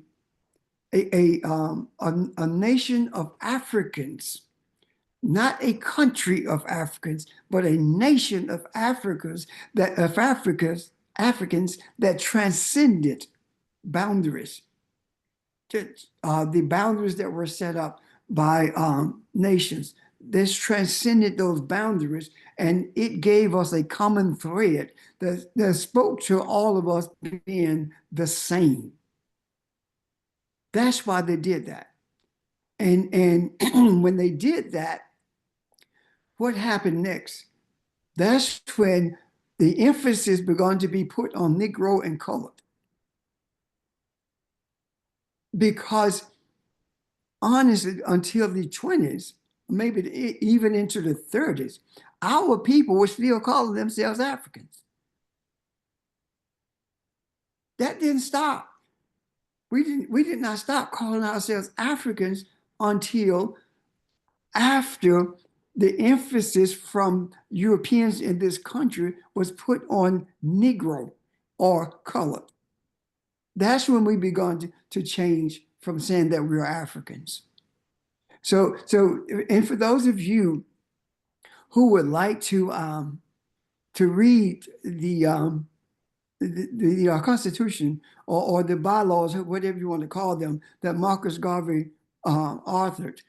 nation of Africans, not a country of Africans, but a nation of Africans that transcended boundaries. The boundaries that were set up by nations. This transcended those boundaries, and it gave us a common thread that spoke to all of us being the same. That's why they did that. And when they did that, what happened next? That's when the emphasis began to be put on Negro and colored. Because honestly, until the 20s, maybe even into the 30s, our people were still calling themselves Africans. That didn't stop. We did not stop calling ourselves Africans until after the emphasis from Europeans in this country was put on Negro or colored. That's when we began to change from saying that we are Africans. So, and for those of you who would like to read the Constitution or the bylaws, whatever you want to call them, that Marcus Garvey authored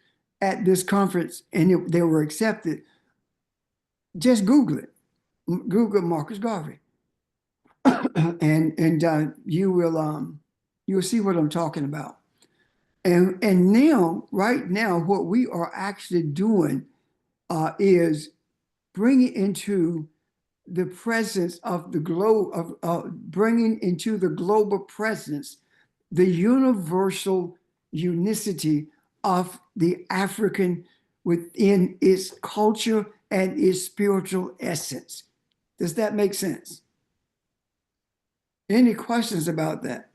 at this conference, and they were accepted, just Google it. Google Marcus Garvey, and you'll see what I'm talking about. And now, right now, what we are actually doing is bringing into the presence of the globe, bringing into the global presence the universal unicity of the African within its culture and its spiritual essence. Does that make sense? Any questions about that?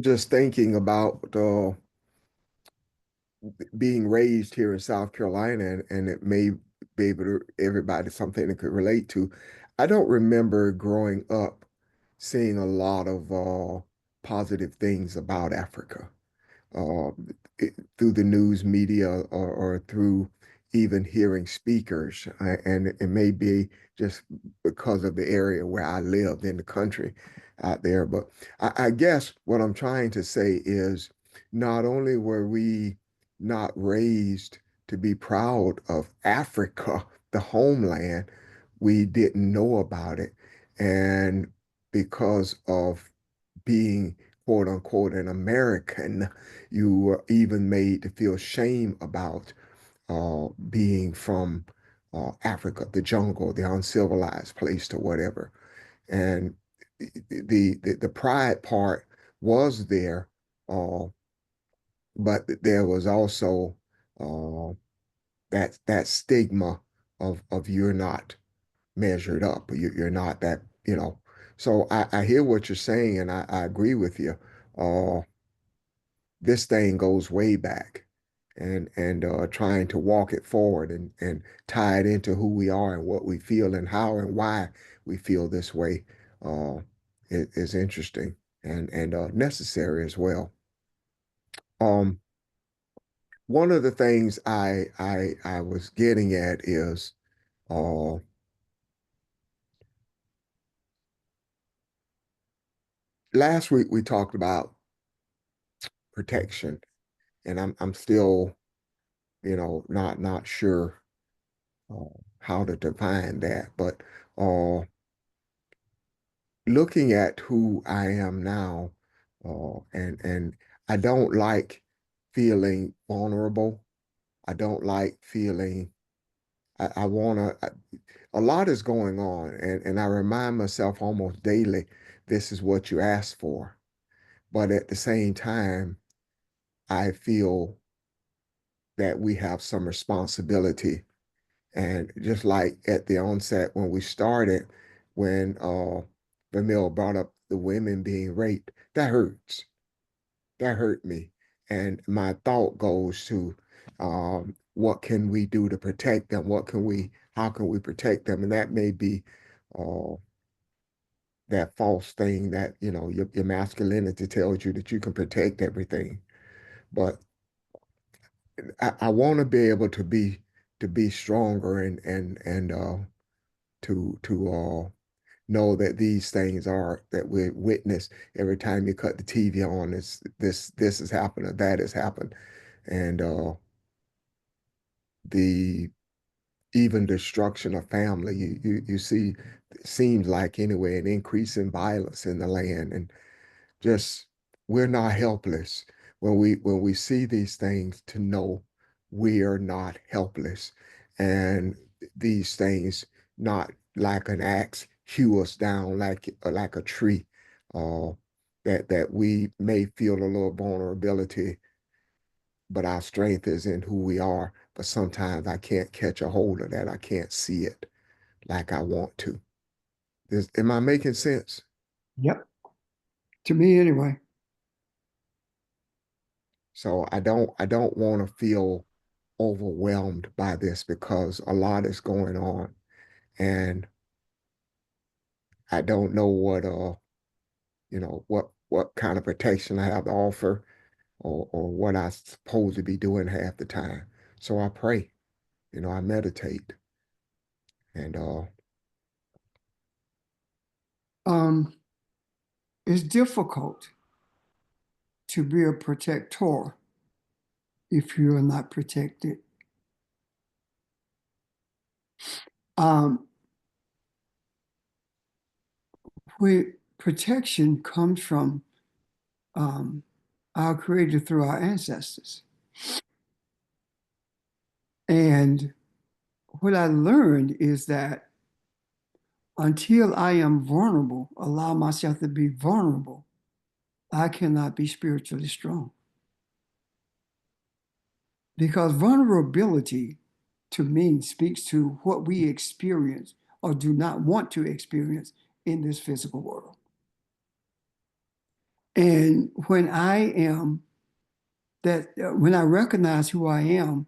Just thinking about being raised here in South Carolina, and it may be able to everybody something they could relate to. I don't remember growing up seeing a lot of positive things about Africa uh, through the news media or through even hearing speakers. And it may be just because of the area where I lived in the country out there. But I guess what I'm trying to say is not only were we not raised to be proud of Africa, the homeland, we didn't know about it. And because of being quote unquote an American, you were even made to feel shame about being from Africa, the jungle, the uncivilized place, or whatever. And the pride part was there, uh, but there was also uh, that stigma of you're not measured up, or you're not that, you know. So I hear what you're saying, and I agree with you. Uh, this thing goes way back, and trying to walk it forward and tie it into who we are and what we feel and how and why we feel this way uh, is interesting and necessary as well. Um, One of the things I was getting at is uh, last week we talked about protection, and I'm still, not sure uh, how to define that, but uh, looking at who I am now, and I don't like feeling vulnerable. I don't like feeling. I want to. A lot is going on, and I remind myself almost daily, this is what you asked for. But at the same time, I feel that we have some responsibility. And just like at the onset when we started, when Vermeil brought up the women being raped, that hurts. That hurt me. And my thought goes to what can we do to protect them? How can we protect them? And that may be uh, that false thing that, your masculinity tells you that you can protect everything. But I want to be able to be stronger and to know that these things are that we witness every time you cut the TV on. This has happened or that has happened, and the even destruction of family. You see, it seems like anyway an increase in violence in the land, and just we're not helpless when we see these things, to know we are not helpless, and these things not like an axe hew us down like a tree. uh that we may feel a little vulnerability, but our strength is in who we are. But sometimes I can't catch a hold of that. I can't see it like I want to. Am I making sense? Yep. To me, anyway. So I don't want to feel overwhelmed by this, because a lot is going on, and I don't know what kind of protection I have to offer, or what I'm supposed to be doing half the time. So I pray, I meditate, and Um, it's difficult to be a protector if you are not protected. Um, where protection comes from our Creator through our ancestors. And what I learned is that until I am vulnerable, allow myself to be vulnerable, I cannot be spiritually strong. Because vulnerability to me speaks to what we experience or do not want to experience in this physical world. And when when I recognize who I am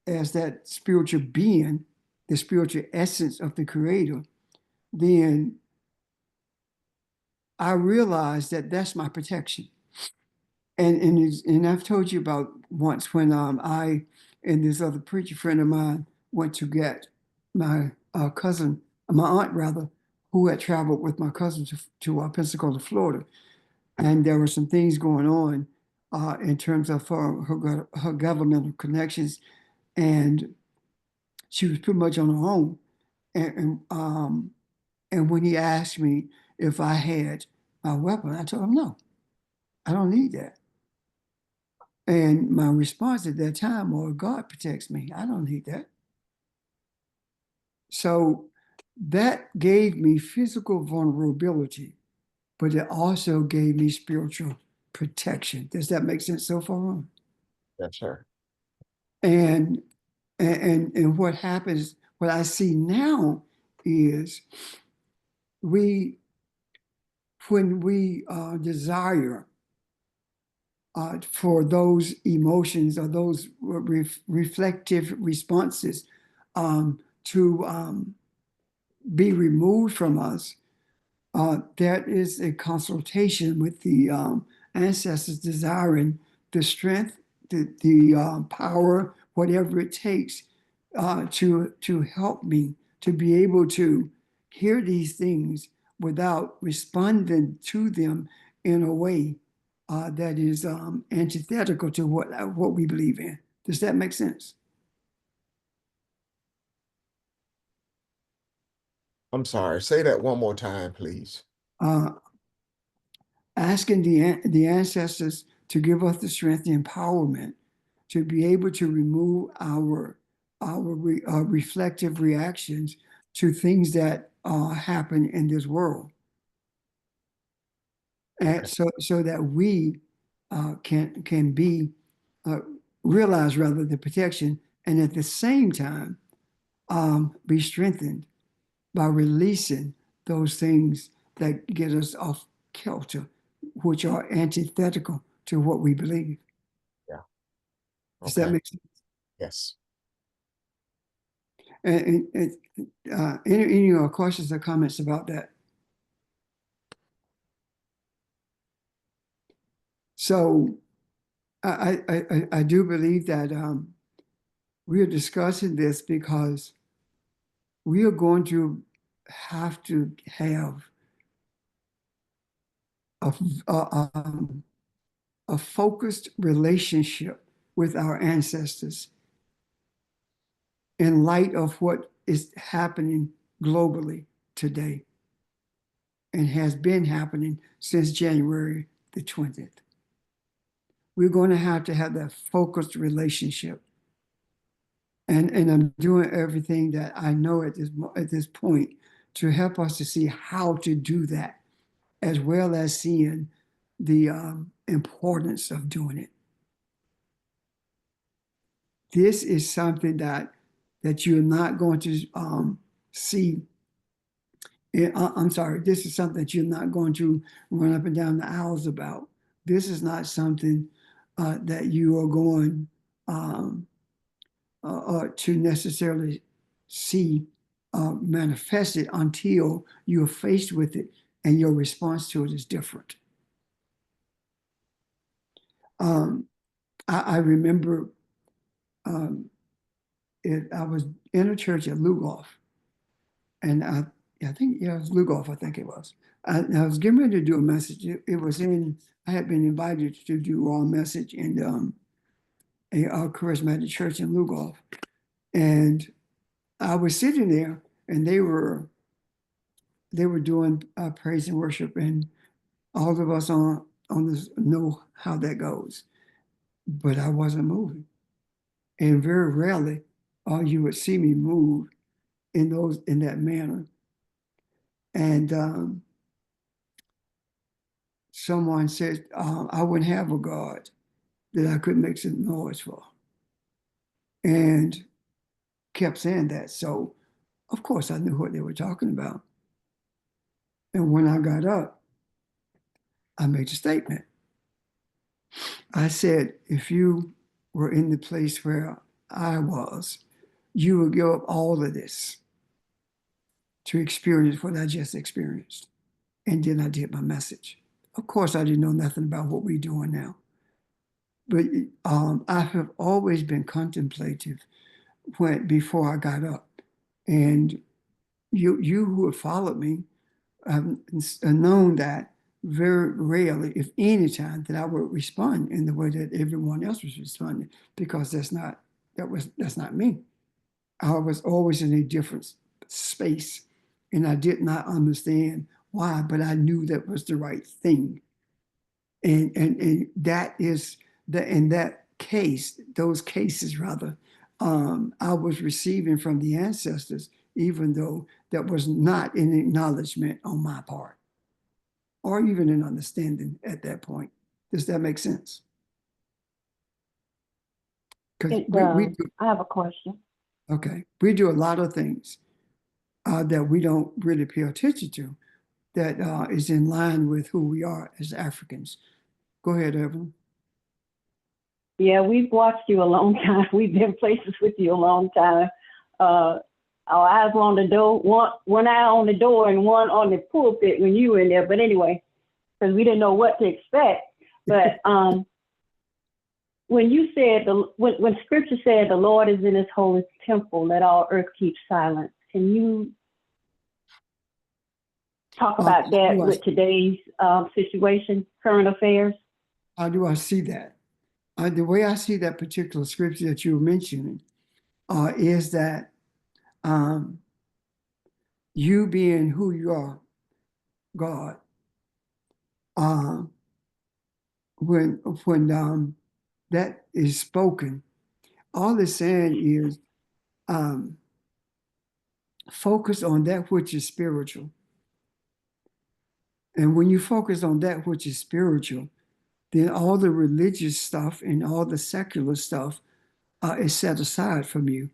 as that spiritual being, the spiritual essence of the Creator, then I realize that that's my protection. And I've told you about once when I and this other preacher friend of mine went to get my cousin, my aunt rather, who had traveled with my cousin to Pensacola, Florida, and there were some things going on in terms of her governmental connections, and she was pretty much on her own. and when he asked me if I had my weapon, I told him no, I don't need that. And my response at that time was, God protects me. I don't need that. So that gave me physical vulnerability, but it also gave me spiritual protection. Does that make sense so far on? Yes, sir. And and what happens, what I see now is when we desire for those emotions or those reflective responses to be removed from us, that is a consultation with the ancestors desiring the strength, the power, whatever it takes to help me to be able to hear these things without responding to them in a way that is antithetical to what we believe in. Does that make sense? I'm sorry. Say that one more time, please. Uh, Asking the ancestors to give us the strength, the empowerment to be able to remove our reflective reactions to things that happen in this world, Okay. and so that we can be uh, realize rather the protection, and at the same time be strengthened by releasing those things that get us off kilter, which are antithetical to what we believe. Yeah. Does that Okay. make sense? Yes. Any questions or comments about that? So I do believe that we are discussing this because we are going to have to have a, a, um, a focused relationship with our ancestors in light of what is happening globally today and has been happening since January the 20th. We're going to have that focused relationship. And I'm doing everything that I know at this point to help us to see how to do that, as well as seeing the importance of doing it. This is something that you're not going to see. I'm sorry, this is something that you're not going to run up and down the aisles about. This is not something that you are going to necessarily see manifested until you're faced with it and your response to it is different. I remember I was in a church at Lugoff, and I think, yeah, it was Lugoff, I think it was. I was getting ready to do a message. It was I had been invited to do a message in a charismatic church in Lugoff. And I was sitting there, and they were doing praise and worship, and all of us on this know how that goes. But I wasn't moving, and very rarely, you would see me move in that manner. And someone said, I wouldn't have a God that I could make some noise for, and kept saying that. So of course I knew what they were talking about. And when I got up, I made a statement. I said, if you were in the place where I was, you would give up all of this to experience what I just experienced. And then I did my message. Of course, I didn't know nothing about what we're doing now. But I have always been contemplative before I got up. And you who have followed me have known that very rarely, if any time, that I would respond in the way that everyone else was responding, because that's not me. I was always in a different space, and I did not understand why, but I knew that was the right thing. And that is the in that case, those cases rather, I was receiving from the ancestors, even though that was not an acknowledgement on my part, or even an understanding at that point. Does that make sense? Because It we does. do, I have a question. okay, we do a lot of things that we don't really pay attention to that is in line with who we are as Africans. Go ahead, Evelyn. Yeah, we've watched you a long time. We've been places with you a long time. Our eyes were on the door, one eye on the door and one on the pulpit when you were in there. But anyway, because we didn't know what to expect. But when you said when Scripture said the Lord is in His holy temple, let all earth keep silent. Can you talk about that do I- with today's situation, current affairs? How do I see that? The way I see that particular scripture that you were mentioning is that you being who you are, God, when that is spoken, all it's saying is focus on that which is spiritual. And when you focus on that which is spiritual, then all the religious stuff and all the secular stuff is set aside from you.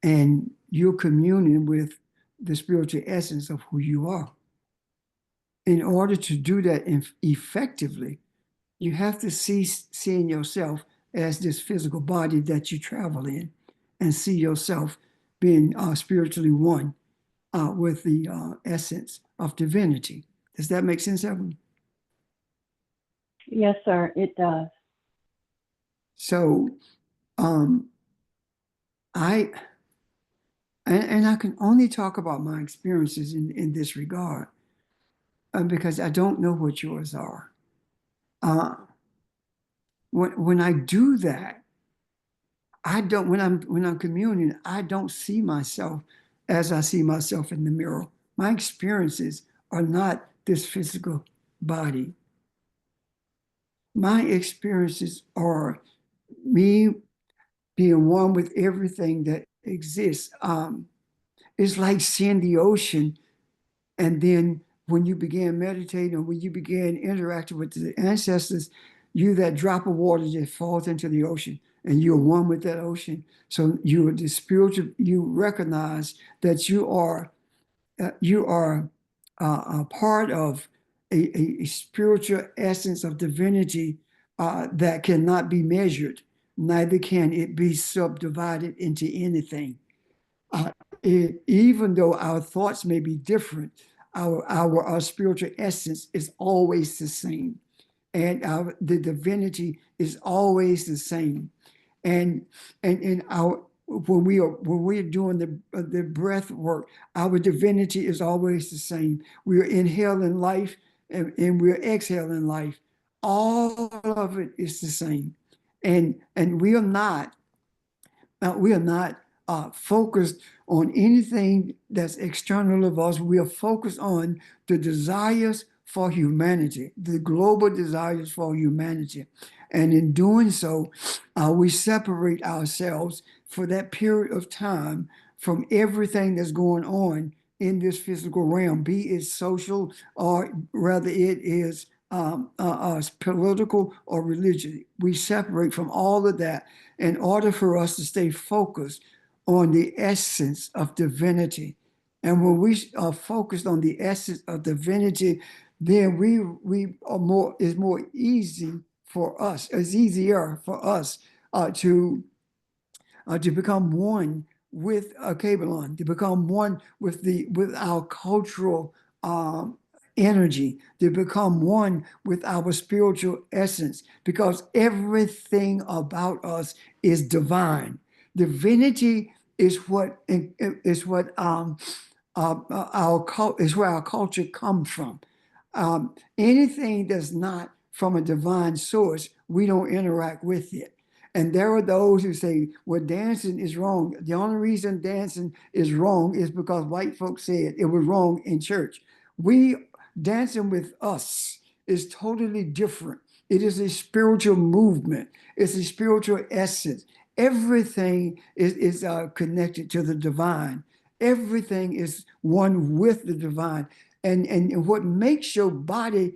And you're communing with the spiritual essence of who you are. In order to do that effectively, you have to cease seeing yourself as this physical body that you travel in and see yourself being spiritually one with the essence of divinity. Does that make sense, Evelyn? Yes, sir, it does. So I can only talk about my experiences in this regard because I don't know what yours are. When I do that, I don't when I'm communing, I don't see myself as I see myself in the mirror. My experiences are not this physical body. My experiences are me being one with everything that exists. It's like seeing the ocean, and then when you begin meditating or when you begin interacting with the ancestors, you that drop of water just falls into the ocean, and you're one with that ocean. So you are the spiritual. You recognize that you are a part of a spiritual essence of divinity that cannot be measured, neither can it be subdivided into anything. Even though our thoughts may be different, our spiritual essence is always the same, and the divinity is always the same. And our when we are doing the breath work, our divinity is always the same. We are inhaling life and we're exhaling life. All of it is the same, and we are not focused on anything that's external of us. We are focused on the desires for humanity, the global desires for humanity. And in doing so, we separate ourselves for that period of time from everything that's going on in this physical realm, be it social or rather it is political or religious. We separate from all of that in order for us to stay focused on the essence of divinity. And when we are focused on the essence of divinity, then we are more, it's more easy for us, it's easier for us to become one with Kabbalah, to become one with our cultural energy, to become one with our spiritual essence, because everything about us is divine. Divinity is what is where our culture comes from. Anything that's not from a divine source, we don't interact with it. And there are those who say, well, dancing is wrong. The only reason dancing is wrong is because white folks said it was wrong in church. We dancing with us is totally different. It is a spiritual movement. It's a spiritual essence. Everything is connected to the divine. Everything is one with the divine. And what makes your body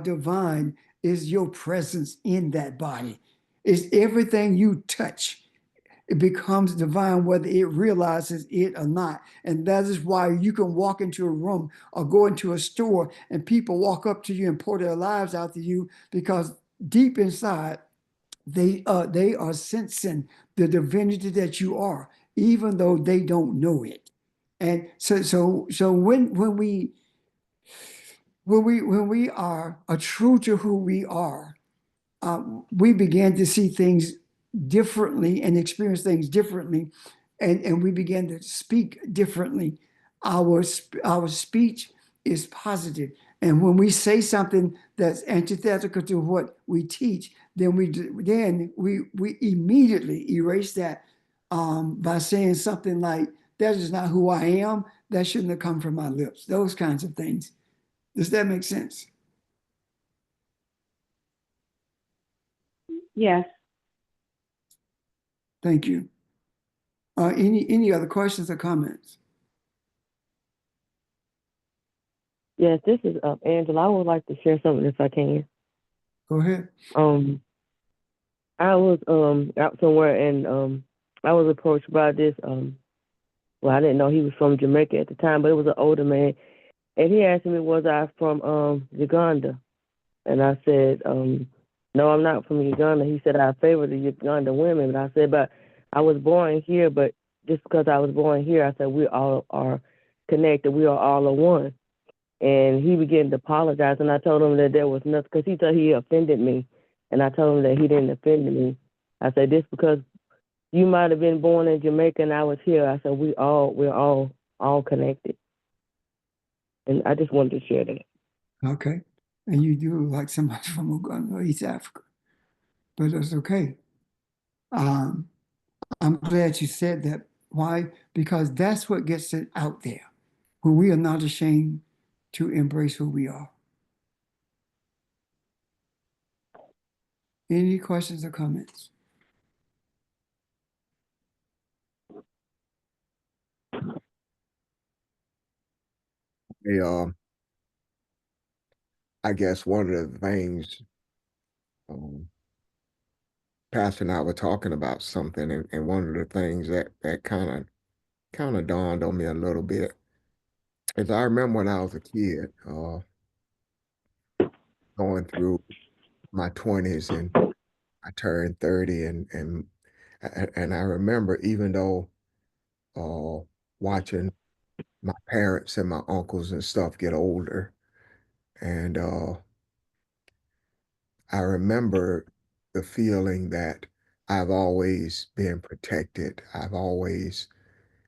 divine is your presence in that body. It's everything you touch. It becomes divine whether it realizes it or not. And that is why you can walk into a room or go into a store and people walk up to you and pour their lives out to you because deep inside, they are sensing the divinity that you are, even though they don't know it. And so when we are true to who we are, we began to see things differently and experience things differently, and we began to speak differently. Our speech is positive, and when we say something that's antithetical to what we teach, then we immediately erase that by saying something like, "That is not who I am. That shouldn't have come from my lips." Those kinds of things. Does that make sense? Yes. Thank you. Any other questions or comments? Yes, this is Angela. I would like to share something if I can. Go ahead. I was out somewhere and I was approached by this well, I didn't know he was from Jamaica at the time, but it was an older man, and he asked me was I from Uganda, and I said no, I'm not from Uganda. He said I favor the Uganda women, and I said but I was born here, but just because I was born here, I said we all are connected. We are all one. And he began to apologize, and I told him that there was nothing, because he thought he offended me, and I told him that he didn't offend me. I said, this because you might have been born in Jamaica and I was here. I said, we're all connected. And I just wanted to share that. Okay. And you do look like somebody from Uganda, East Africa, but that's okay. I'm glad you said that. Why? Because that's what gets it out there, when we are not ashamed to embrace who we are. Any questions or comments? I guess one of the things, Pastor and I were talking about something, and one of the things that kind of dawned on me a little bit is I remember when I was a kid, going through my 20s, and I turned 30, and I remember, even though watching my parents and my uncles and stuff get older, and I remember the feeling that I've always been protected. I've always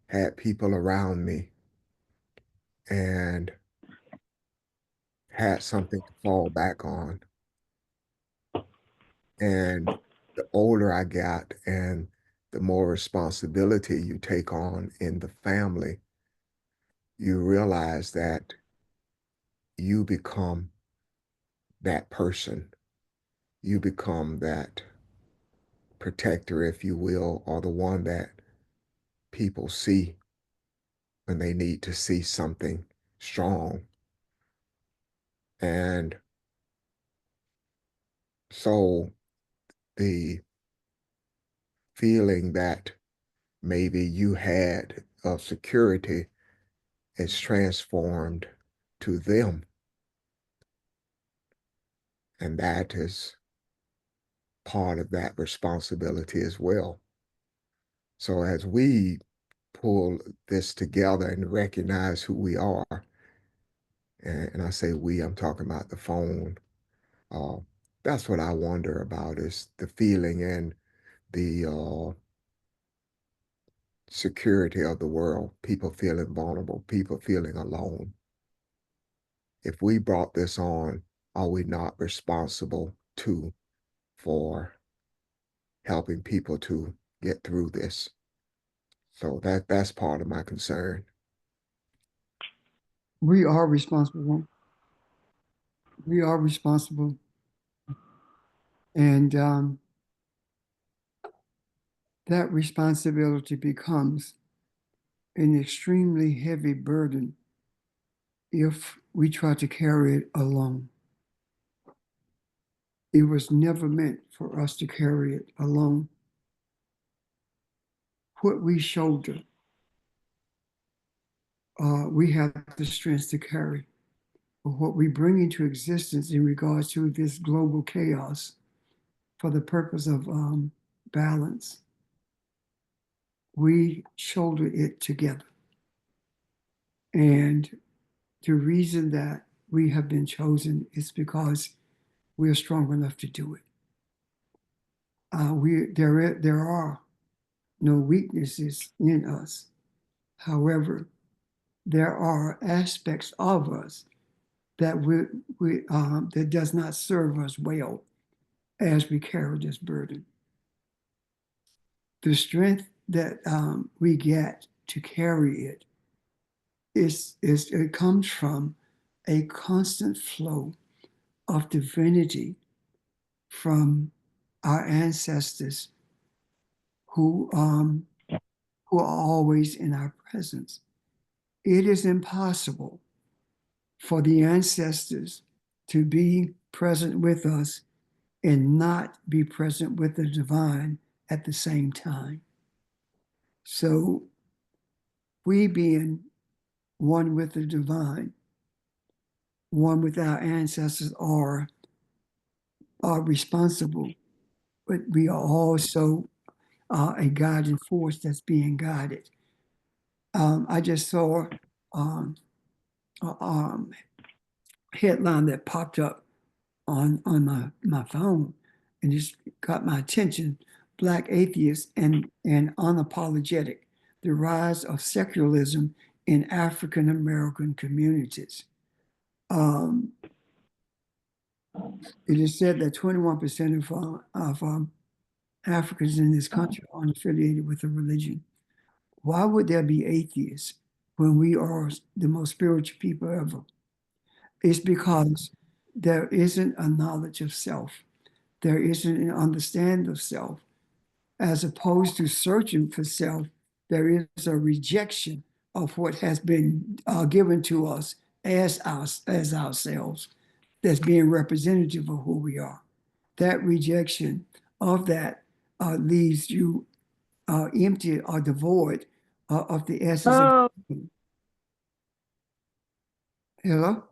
had people around me and had something to fall back on. And the older I got and the more responsibility you take on in the family, you realize that you become that person. You become that protector, if you will, or the one that people see when they need to see something strong. And so the feeling that maybe you had of security is transformed to them. And that is part of that responsibility as well. So as we pull this together and recognize who we are, and I say we, I'm talking about the phone, that's what I wonder about, is the feeling and the security of the world, people feeling vulnerable, people feeling alone. If we brought this on, are we not responsible too for helping people to get through this. So that's part of my concern. We are responsible. We are responsible. And that responsibility becomes an extremely heavy burden if we try to carry it alone. It was never meant for us to carry it alone. What we shoulder, we have the strength to carry. But what we bring into existence in regards to this global chaos for the purpose of balance, we shoulder it together. And the reason that we have been chosen is because we are strong enough to do it. There are no weaknesses in us. However, there are aspects of us that that does not serve us well as we carry this burden. The strength that we get to carry it it comes from a constant flow of divinity from our ancestors who are always in our presence. It is impossible for the ancestors to be present with us and not be present with the divine at the same time. So we being one with the divine, one with our ancestors are responsible, but we are also a guiding force that's being guided. I just saw a headline that popped up on my phone and just got my attention. Black atheists and unapologetic, the rise of secularism in African American communities. It is said that 21% of Africans in this country are unaffiliated with a religion. Why would there be atheists when we are the most spiritual people ever? It's because there isn't a knowledge of self. There isn't an understanding of self. As opposed to searching for self, there is a rejection of what has been given to us as ourselves that's being representative of who we are. That rejection of that leaves you empty or devoid of the essence of being. Hello?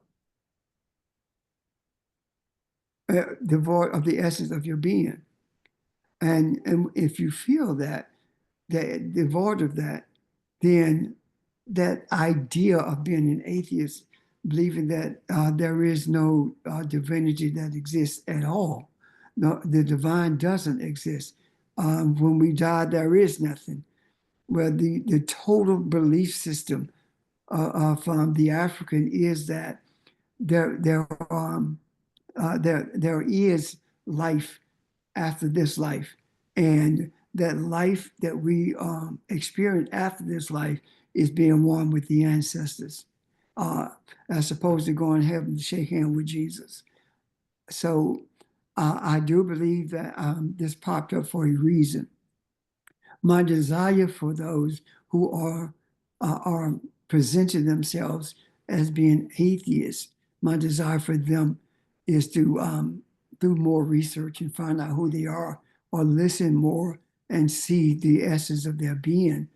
Devoid of the essence of your being. And if you feel that devoid of that, then that idea of being an atheist, believing that there is no divinity that exists at all, no, the divine doesn't exist. When we die, there is nothing. Well, the total belief system from the African is that there is life after this life, and that life that we experience after this life is being one with the ancestors, as opposed to going to heaven to shake hands with Jesus. So I do believe that this popped up for a reason. My desire for those who are presenting themselves as being atheists, my desire for them is to do more research and find out who they are, or listen more and see the essence of their being,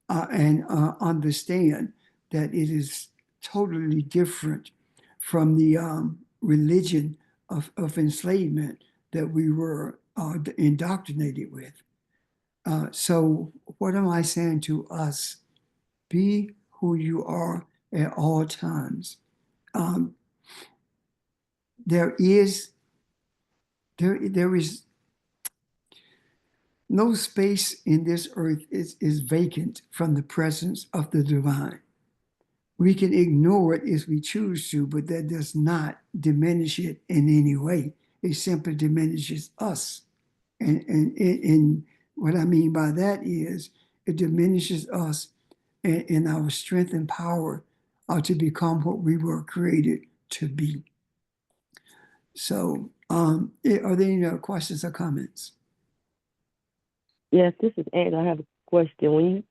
and understand that it is totally different from the religion of enslavement that we were indoctrinated with. So what am I saying to us? Be who you are at all times. There is no space in this earth is vacant from the presence of the divine. We can ignore it if we choose to, but that does not diminish it in any way. It simply diminishes us And what I mean by that is it diminishes us and our strength and power to become what we were created to be. So, are there any other questions or comments? Yes, this is Ann. I have a question. When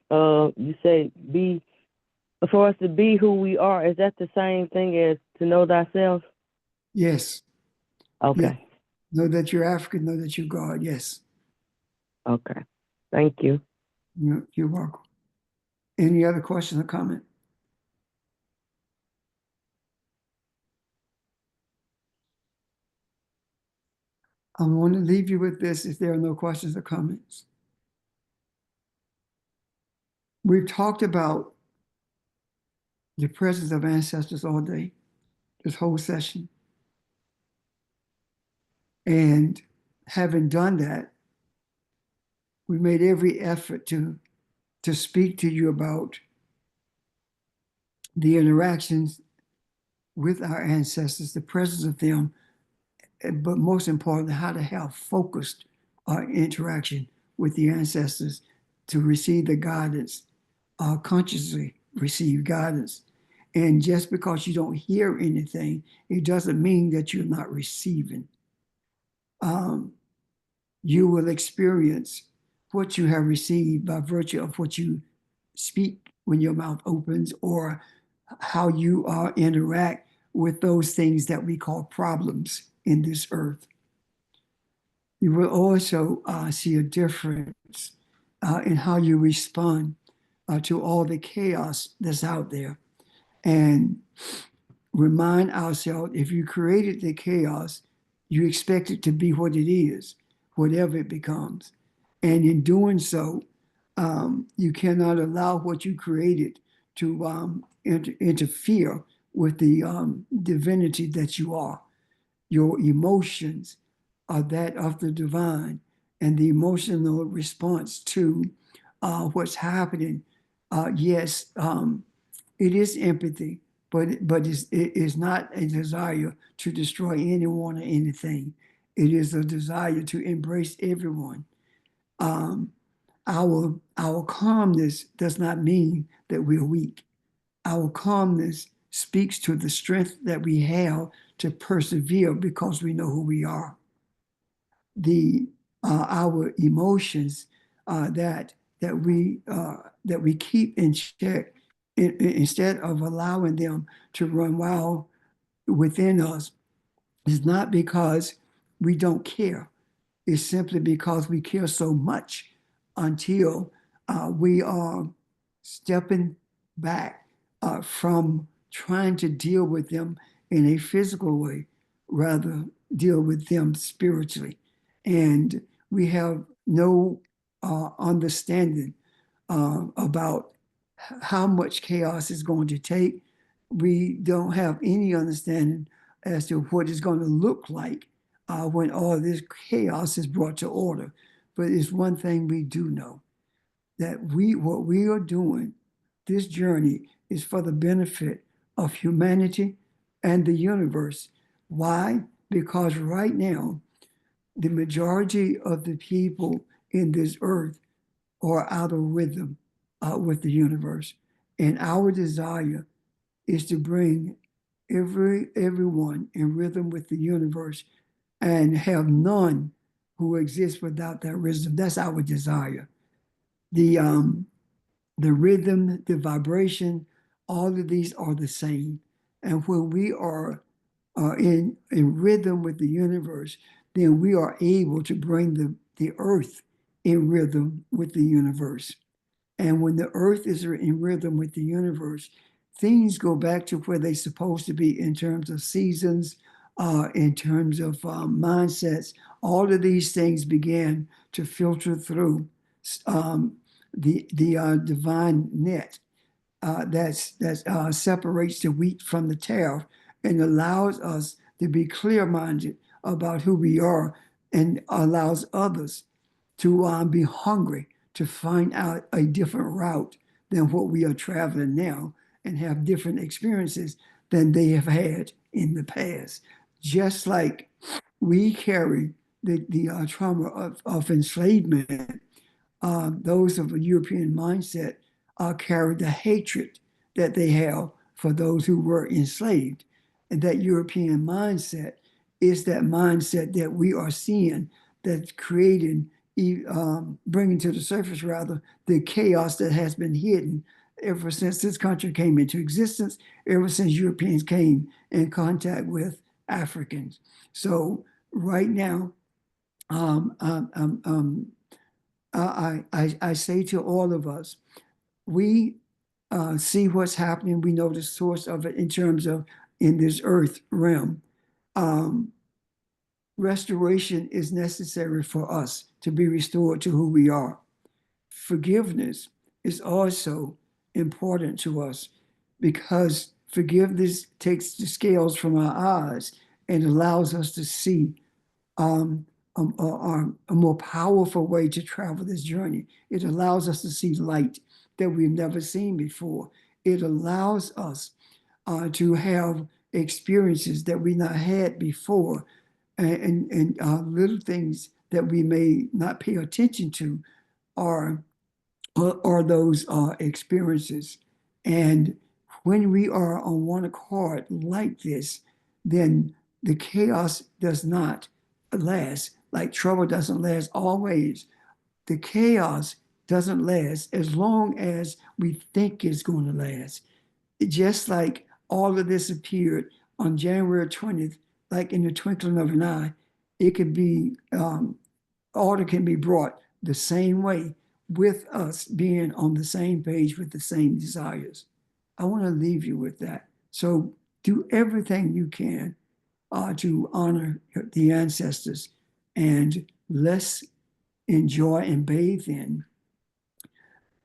you say be, for us to be who we are, is that the same thing as to know thyself? Yes. Okay. Know that you're African, know that you're God. Yes. Okay. Thank you. You're welcome. Any other question or comment? I want to leave you with this if there are no questions or comments. We've talked about the presence of ancestors all day, this whole session. And having done that, we made every effort to speak to you about the interactions with our ancestors, the presence of them, but most importantly, how to have focused interaction with the ancestors to receive the guidance, consciously receive guidance. And just because you don't hear anything, it doesn't mean that you're not receiving. You will experience what you have received by virtue of what you speak when your mouth opens, or how you interact with those things that we call problems in this earth. You will also see a difference in how you respond to all the chaos that's out there. And remind ourselves, if you created the chaos, you expect it to be what it is, whatever it becomes. And in doing so, you cannot allow what you created to interfere with the divinity that you are. Your emotions are that of the divine, and the emotional response to what's happening. Yes, it is empathy, but it is not a desire to destroy anyone or anything. It is a desire to embrace everyone. Um, our calmness does not mean that we're weak. Our calmness speaks to the strength that we have to persevere because we know who we are. Our emotions that we keep in check instead of allowing them to run wild within us is not because we don't care. It's simply because we care so much until we are stepping back from trying to deal with them in a physical way, rather deal with them spiritually. And we have no understanding about how much chaos is going to take. We don't have any understanding as to what it's going to look like when all this chaos is brought to order. But it's one thing we do know, that what we are doing, this journey, is for the benefit of humanity and the universe. Why? Because right now, the majority of the people in this earth are out of rhythm with the universe. And our desire is to bring everyone in rhythm with the universe and have none who exist without that rhythm. That's our desire. The rhythm, the vibration, all of these are the same. And when we are in rhythm with the universe, then we are able to bring the earth in rhythm with the universe. And when the earth is in rhythm with the universe, things go back to where they're supposed to be in terms of seasons, in terms of mindsets. All of these things began to filter through the divine net that separates the wheat from the tare and allows us to be clear-minded about who we are, and allows others to be hungry to find out a different route than what we are traveling now, and have different experiences than they have had in the past. Just like we carry the trauma of enslavement, those of a European mindset carry the hatred that they have for those who were enslaved. And that European mindset is that mindset that we are seeing that's creating, bringing to the surface rather, the chaos that has been hidden ever since this country came into existence, ever since Europeans came in contact with Africans. So right now, I say to all of us, we see what's happening. We know the source of it in terms of in this earth realm. Restoration is necessary for us to be restored to who we are. Forgiveness is also important to us because forgiveness takes the scales from our eyes and allows us to see a more powerful way to travel this journey. It allows us to see light that we've never seen before. It allows us to have experiences that we not had before, and little things that we may not pay attention to are those experiences. And when we are on one accord like this, then the chaos does not last. Like trouble doesn't last always. The chaos doesn't last as long as we think it's going to last. Just like all of this appeared on January 20th, like in the twinkling of an eye, it could be, order can be brought the same way with us being on the same page with the same desires. I want to leave you with that. So do everything you can to honor the ancestors, and let's enjoy and bathe in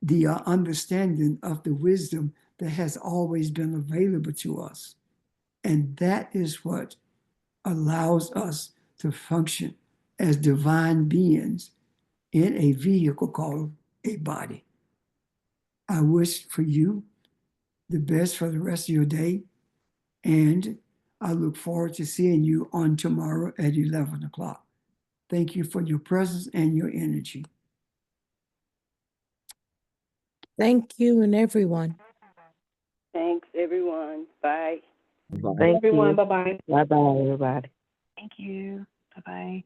the understanding of the wisdom that has always been available to us. And that is what allows us to function as divine beings in a vehicle called a body. I wish for you the best for the rest of your day, and I look forward to seeing you on tomorrow at 11 o'clock. Thank you for your presence and your energy. Thank you and everyone. Thanks, everyone. Bye. Thank you. Bye-bye. Bye bye, everybody. Thank you. Bye-bye.